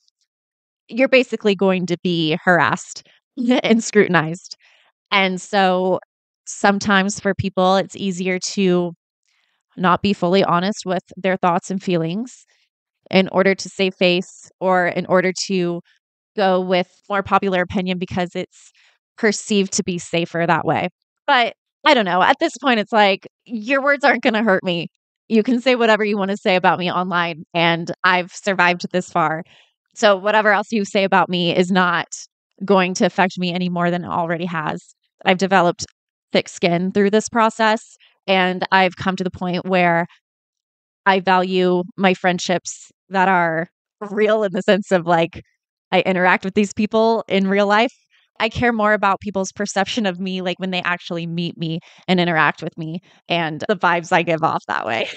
Speaker 3: you're basically going to be harassed and scrutinized. And so sometimes for people, it's easier to not be fully honest with their thoughts and feelings in order to save face or in order to go with more popular opinion because it's perceived to be safer that way. But I don't know. At this point, it's like your words aren't going to hurt me. You can say whatever you want to say about me online, and I've survived this far. So whatever else you say about me is not going to affect me any more than it already has. I've developed thick skin through this process, and I've come to the point where I value my friendships that are real in the sense of like I interact with these people in real life. I care more about people's perception of me, like when they actually meet me and interact with me and the vibes I give off that way.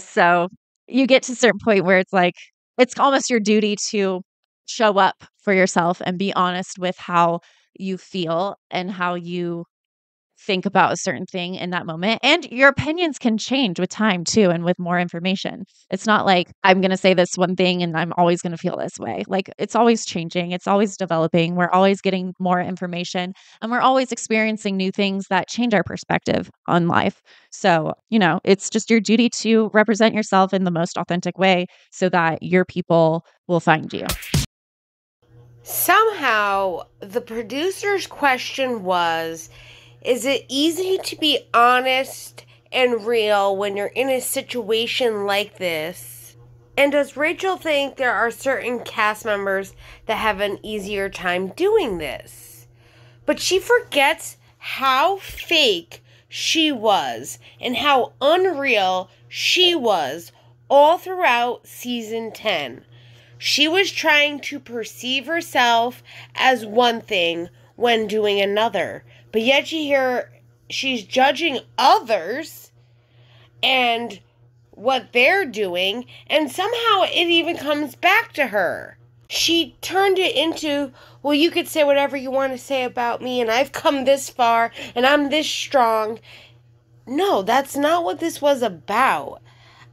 Speaker 3: So you get to a certain point where it's like, it's almost your duty to show up for yourself and be honest with how you feel and how you think about a certain thing in that moment. And your opinions can change with time too and with more information. It's not like I'm going to say this one thing and I'm always going to feel this way. Like it's always changing, it's always developing. We're always getting more information and we're always experiencing new things that change our perspective on life. So, it's just your duty to represent yourself in the most authentic way so that your people will find you.
Speaker 2: Somehow, the producer's question was, is it easy to be honest and real when you're in a situation like this? And does Rachel think there are certain cast members that have an easier time doing this? But she forgets how fake she was and how unreal she was all throughout season 10. She was trying to perceive herself as one thing when doing another. But yet you hear she's judging others and what they're doing, and somehow it even comes back to her. She turned it into, well, you could say whatever you want to say about me, and I've come this far, and I'm this strong. No, that's not what this was about.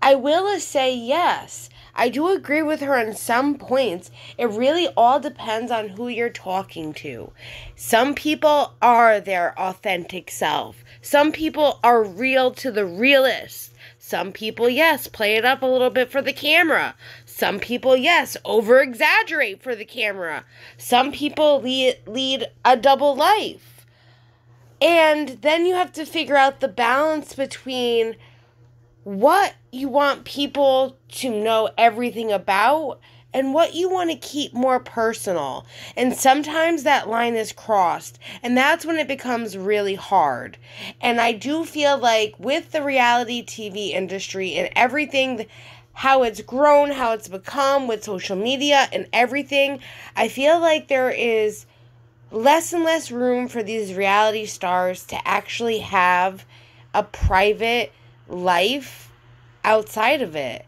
Speaker 2: I will say yes. I do agree with her on some points. It really all depends on who you're talking to. Some people are their authentic self. Some people are real to the realest. Some people, yes, play it up a little bit for the camera. Some people, yes, over-exaggerate for the camera. Some people lead a double life. And then you have to figure out the balance between what you want people to know everything about and what you want to keep more personal. And sometimes that line is crossed, and that's when it becomes really hard. And I do feel like with the reality TV industry and everything, how it's grown, how it's become with social media and everything, I feel like there is less and less room for these reality stars to actually have a private life outside of it.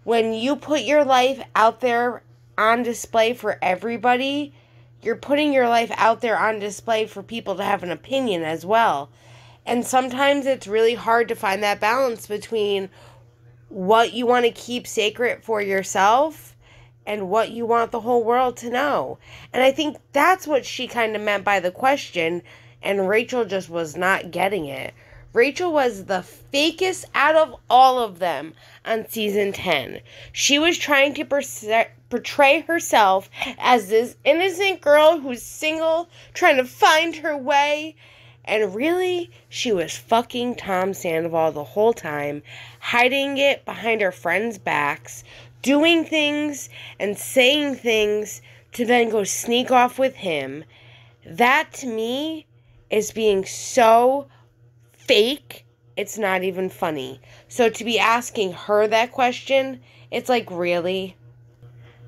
Speaker 2: When you put your life out there on display for everybody, you're putting your life out there on display for people to have an opinion as well. And sometimes it's really hard to find that balance between what you want to keep sacred for yourself and what you want the whole world to know. And I think that's what she kind of meant by the question, and Rachel just was not getting it. Rachel was the fakest out of all of them on season 10. She was trying to portray herself as this innocent girl who's single, trying to find her way. And really, she was fucking Tom Sandoval the whole time, hiding it behind her friends' backs, doing things and saying things to then go sneak off with him. That, to me, is being so fake, it's not even funny. So to be asking her that question, it's like, really?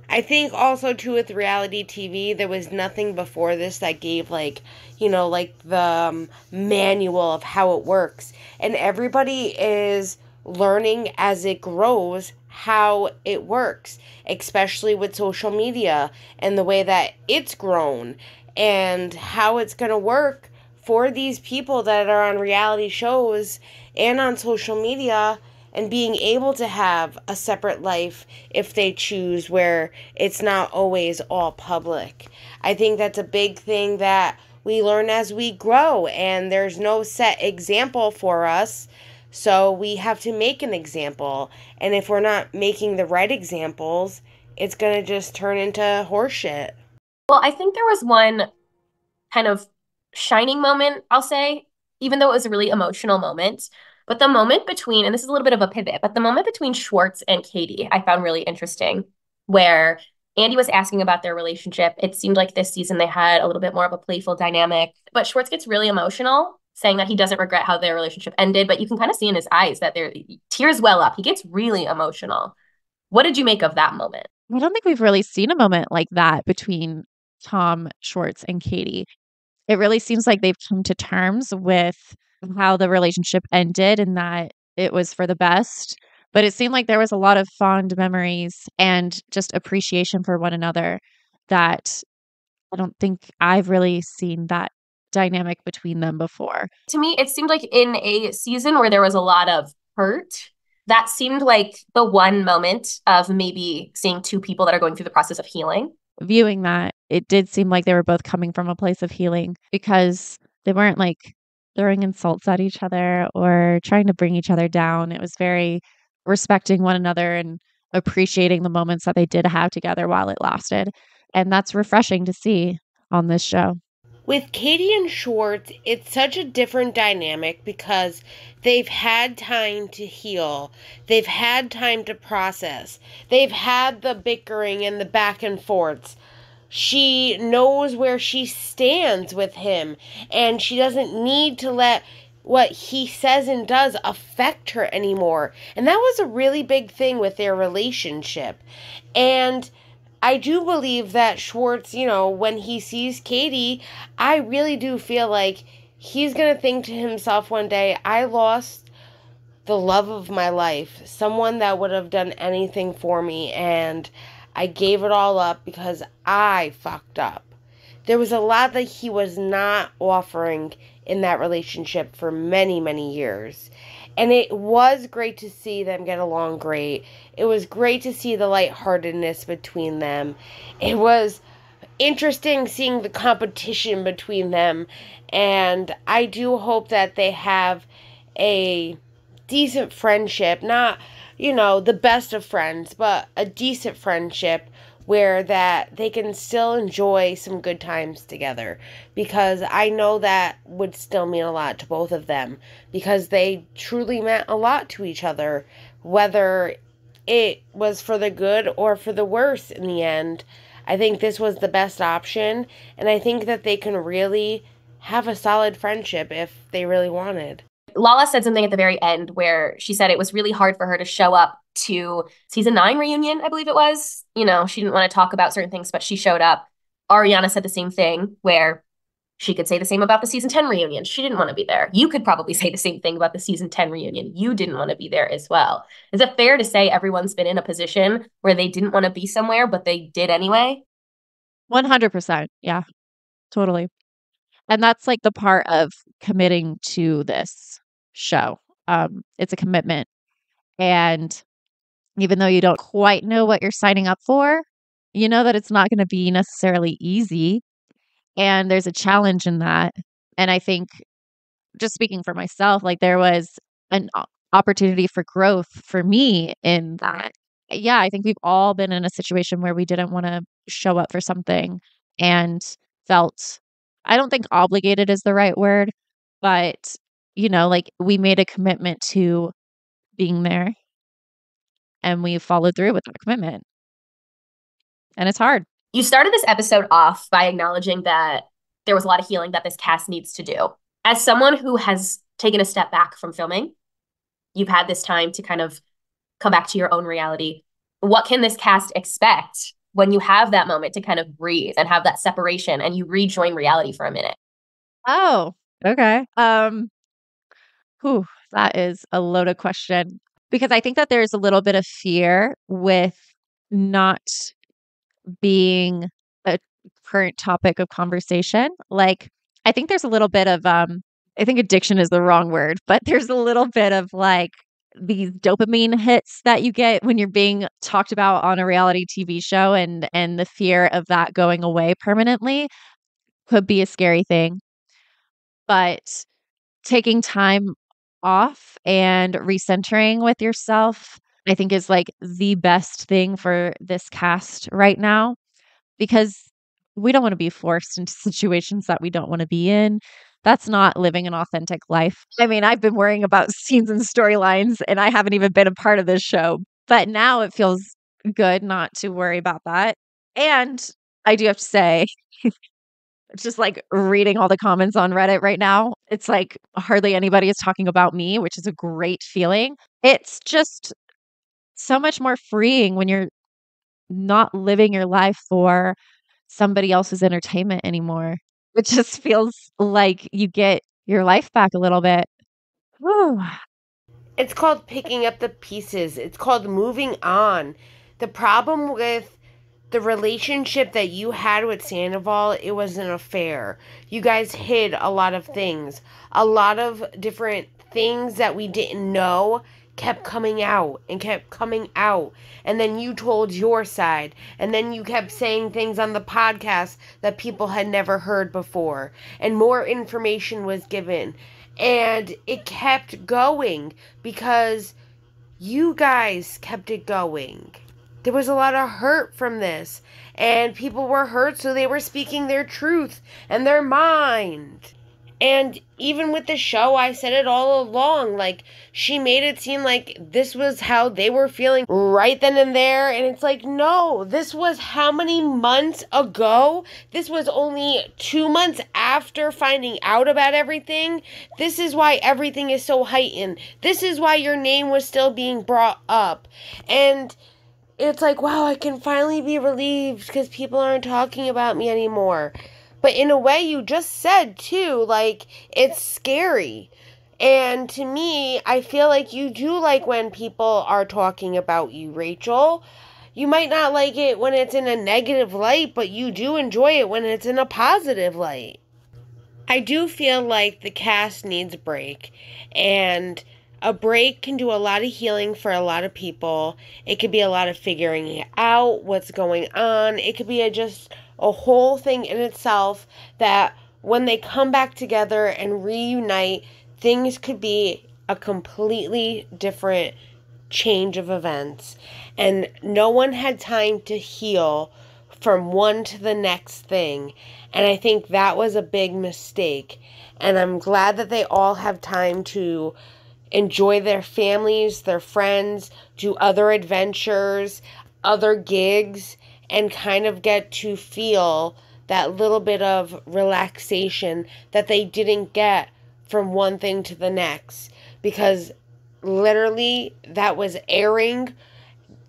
Speaker 2: I think also too with reality TV, there was nothing before this that gave like the manual of how it works. And everybody is learning as it grows how it works, especially with social media and the way that it's grown and how it's going to work for these people that are on reality shows and on social media, and being able to have a separate life if they choose, where it's not always all public. I think that's a big thing that we learn as we grow, and there's no set example for us, so we have to make an example. And if we're not making the right examples, it's going to just turn into horseshit.
Speaker 4: Well, I think there was one kind of shining moment, I'll say, even though it was a really emotional moment. But the moment between, and this is a little bit of a pivot, but the moment between Schwartz and Katie, I found really interesting, where Andy was asking about their relationship. It seemed like this season they had a little bit more of a playful dynamic, but Schwartz gets really emotional, saying that he doesn't regret how their relationship ended, but you can kind of see in his eyes that tears well up. He gets really emotional. What did you make of that moment?
Speaker 3: I don't think we've really seen a moment like that between Tom, Schwartz, and Katie. It really seems like they've come to terms with how the relationship ended and that it was for the best. But it seemed like there was a lot of fond memories and just appreciation for one another that I don't think I've really seen that dynamic between them before.
Speaker 4: To me, it seemed like in a season where there was a lot of hurt, that seemed like the one moment of maybe seeing two people that are going through the process of healing.
Speaker 3: Viewing that, it did seem like they were both coming from a place of healing, because they weren't like throwing insults at each other or trying to bring each other down. It was very respecting one another and appreciating the moments that they did have together while it lasted. And that's refreshing to see on this show.
Speaker 2: With Katie and Schwartz, it's such a different dynamic because they've had time to heal. They've had time to process. They've had the bickering and the back and forths. She knows where she stands with him, and she doesn't need to let what he says and does affect her anymore. And that was a really big thing with their relationship. And I do believe that Schwartz, when he sees Katie, I really do feel like he's going to think to himself one day, I lost the love of my life, someone that would have done anything for me, and I gave it all up because I fucked up. There was a lot that he was not offering in that relationship for many, many years. And it was great to see them get along great. It was great to see the lightheartedness between them. It was interesting seeing the competition between them. And I do hope that they have a decent friendship. Not, the best of friends, but a decent friendship where that they can still enjoy some good times together, because I know that would still mean a lot to both of them, because they truly meant a lot to each other, whether it was for the good or for the worse in the end. I think this was the best option, and I think that they can really have a solid friendship if they really wanted.
Speaker 4: Lala said something at the very end where she said it was really hard for her to show up to season 9 reunion, I believe it was. She didn't want to talk about certain things, but she showed up. Ariana said the same thing, where she could say the same about the season 10 reunion. She didn't want to be there. You could probably say the same thing about the season 10 reunion. You didn't want to be there as well. Is it fair to say everyone's been in a position where they didn't want to be somewhere, but they did anyway?
Speaker 3: 100%. Yeah, totally. And that's like the part of committing to this show. It's a commitment. And even though you don't quite know what you're signing up for, you know that it's not going to be necessarily easy. And there's a challenge in that. And I think, just speaking for myself, like there was an opportunity for growth for me in that. Yeah, I think we've all been in a situation where we didn't want to show up for something and felt, I don't think obligated is the right word, but like we made a commitment to being there and we followed through with that commitment. And it's hard.
Speaker 4: You started this episode off by acknowledging that there was a lot of healing that this cast needs to do. As someone who has taken a step back from filming, you've had this time to kind of come back to your own reality. What can this cast expect when you have that moment to kind of breathe and have that separation and you rejoin reality for a minute?
Speaker 3: Oh, okay. That is a loaded question because I think that there's a little bit of fear with not being a current topic of conversation. Like, I think there's a little bit of, I think addiction is the wrong word, but there's a little bit of like these dopamine hits that you get when you're being talked about on a reality TV show, and the fear of that going away permanently could be a scary thing. But taking time off and recentering with yourself, I think is like the best thing for this cast right now, because we don't want to be forced into situations that we don't want to be in. That's not living an authentic life. I mean, I've been worrying about scenes and storylines and I haven't even been a part of this show, but now it feels good not to worry about that. And I do have to say, just like reading all the comments on Reddit right now, it's like hardly anybody is talking about me, which is a great feeling. It's just so much more freeing when you're not living your life for somebody else's entertainment anymore. It just feels like you get your life back a little bit. Whew.
Speaker 2: It's called picking up the pieces. It's called moving on. The problem with the relationship that you had with Sandoval, it was an affair. You guys hid a lot of things. A lot of different things that we didn't know kept coming out and kept coming out. And then you told your side. And then you kept saying things on the podcast that people had never heard before. And more information was given. And it kept going because you guys kept it going. There was a lot of hurt from this, and people were hurt, so they were speaking their truth and their mind. And even with the show, I said it all along, like, she made it seem like this was how they were feeling right then and there, and it's like, no, this was how many months ago? This was only 2 months after finding out about everything. This is why everything is so heightened. This is why your name was still being brought up. And it's like, wow, I can finally be relieved because people aren't talking about me anymore. But in a way, you just said, too, like, it's scary. And to me, I feel like you do like when people are talking about you, Rachel. You might not like it when it's in a negative light, but you do enjoy it when it's in a positive light. I do feel like the cast needs a break. And a break can do a lot of healing for a lot of people. It could be a lot of figuring out what's going on. It could be just a whole thing in itself that when they come back together and reunite, things could be a completely different change of events. And no one had time to heal from one to the next thing. And I think that was a big mistake. And I'm glad that they all have time to enjoy their families, their friends, do other adventures, other gigs, and kind of get to feel that little bit of relaxation that they didn't get from one thing to the next. Because literally that was airing,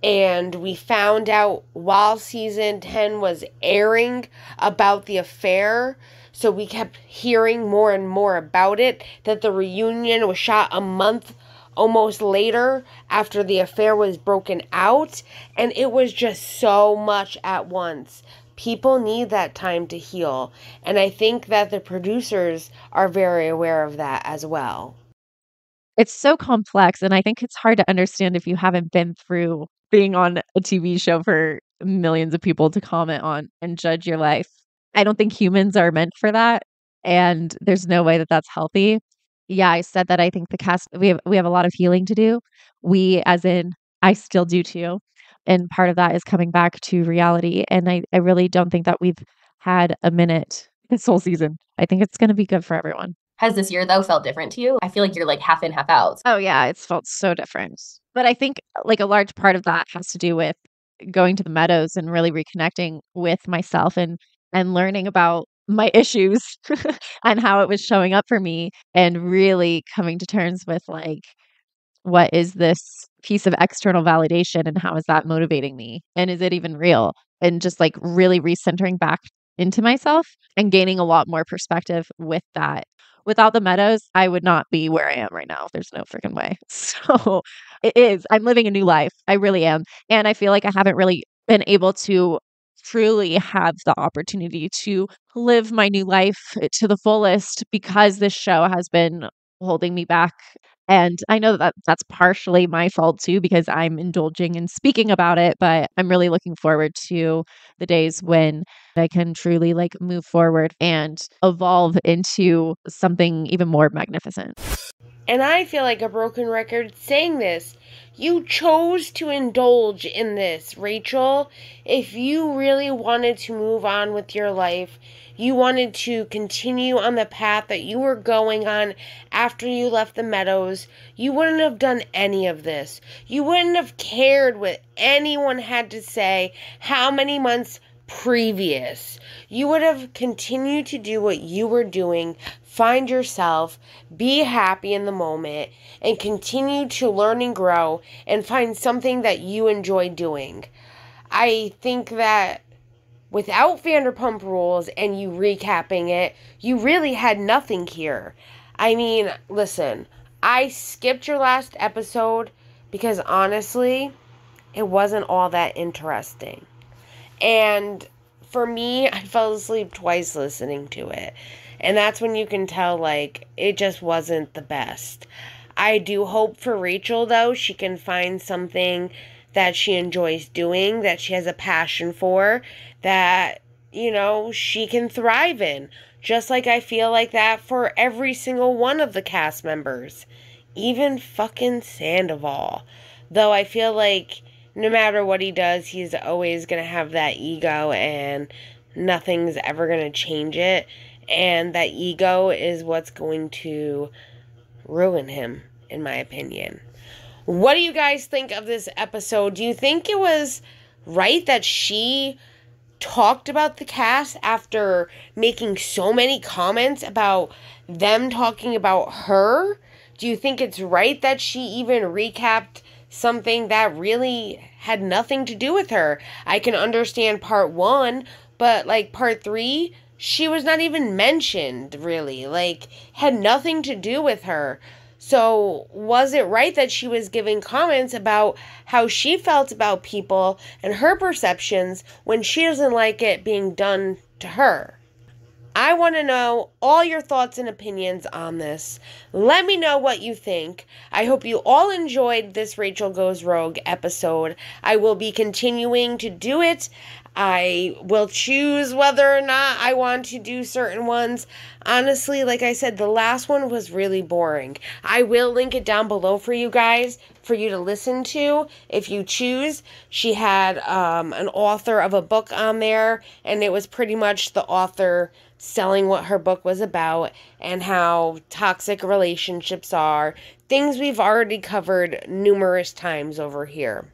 Speaker 2: and we found out while season 10 was airing about the affair. So we kept hearing more and more about it, that the reunion was shot a month almost later after the affair was broken out. And it was just so much at once. People need that time to heal. And I think that the producers are very aware of that as well.
Speaker 3: It's so complex, and I think it's hard to understand if you haven't been through being on a TV show for millions of people to comment on and judge your life. I don't think humans are meant for that, and there's no way that that's healthy. Yeah, I said that I think the cast we have a lot of healing to do. We as in I still do too. And part of that is coming back to reality. And I really don't think that we've had a minute this whole season. I think it's gonna be good for everyone.
Speaker 4: Has this year, though, felt different to you? I feel like you're like half in, half out.
Speaker 3: Oh yeah, it's felt so different. But I think like a large part of that has to do with going to the meadows and really reconnecting with myself and learning about my issues and how it was showing up for me and really coming to terms with like what is this piece of external validation and how is that motivating me? And is it even real? And just like really recentering back into myself and gaining a lot more perspective with that. Without the meadows, I would not be where I am right now. There's no freaking way. So it is. I'm living a new life. I really am. And I feel like I haven't really been able to truly have the opportunity to live my new life to the fullest because this show has been holding me back. And I know that that's partially my fault too, because I'm indulging in speaking about it, but I'm really looking forward to the days when I can truly like move forward and evolve into something even more magnificent.
Speaker 2: And I feel like a broken record saying this. You chose to indulge in this, Rachel. If you really wanted to move on with your life, you wanted to continue on the path that you were going on after you left the meadows, you wouldn't have done any of this. You wouldn't have cared what anyone had to say how many months previous. You would have continued to do what you were doing, find yourself, be happy in the moment, and continue to learn and grow and find something that you enjoy doing. I think that without Vanderpump Rules and you recapping it, you really had nothing here. I mean, listen, I skipped your last episode because honestly, it wasn't all that interesting. And for me, I fell asleep twice listening to it. And that's when you can tell, like, it just wasn't the best. I do hope for Rachel, though, she can find something that she enjoys doing, that she has a passion for, that, you know, she can thrive in. Just like I feel like that for every single one of the cast members. Even fucking Sandoval. Though I feel like no matter what he does, he's always going to have that ego and nothing's ever going to change it. And that ego is what's going to ruin him, in my opinion. What do you guys think of this episode? Do you think it was right that she talked about the cast after making so many comments about them talking about her? Do you think it's right that she even recapped something that really had nothing to do with her? I can understand part 1, but like part 3, she was not even mentioned, really. Like, had nothing to do with her. So, was it right that she was giving comments about how she felt about people and her perceptions when she doesn't like it being done to her? I want to know all your thoughts and opinions on this. Let me know what you think. I hope you all enjoyed this Rachel Goes Rogue episode. I will be continuing to do it. I will choose whether or not I want to do certain ones. Honestly, like I said, the last one was really boring. I will link it down below for you guys for you to listen to if you choose. She had an author of a book on there, and it was pretty much the author selling what her book was about and how toxic relationships are. Things we've already covered numerous times over here.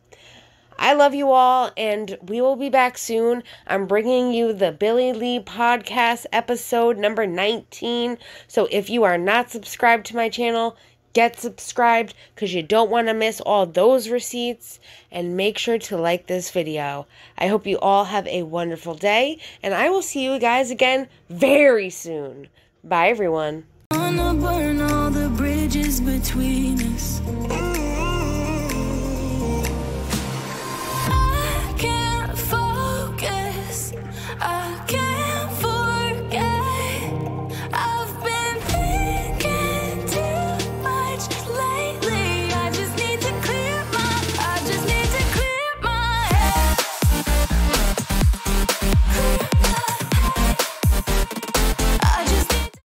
Speaker 2: I love you all, and we will be back soon. I'm bringing you the Billy Lee podcast episode number 19. So if you are not subscribed to my channel, get subscribed because you don't want to miss all those receipts. And make sure to like this video. I hope you all have a wonderful day, and I will see you guys again very soon. Bye, everyone.
Speaker 1: Wanna burn all the bridges between us. I can't focus. I can't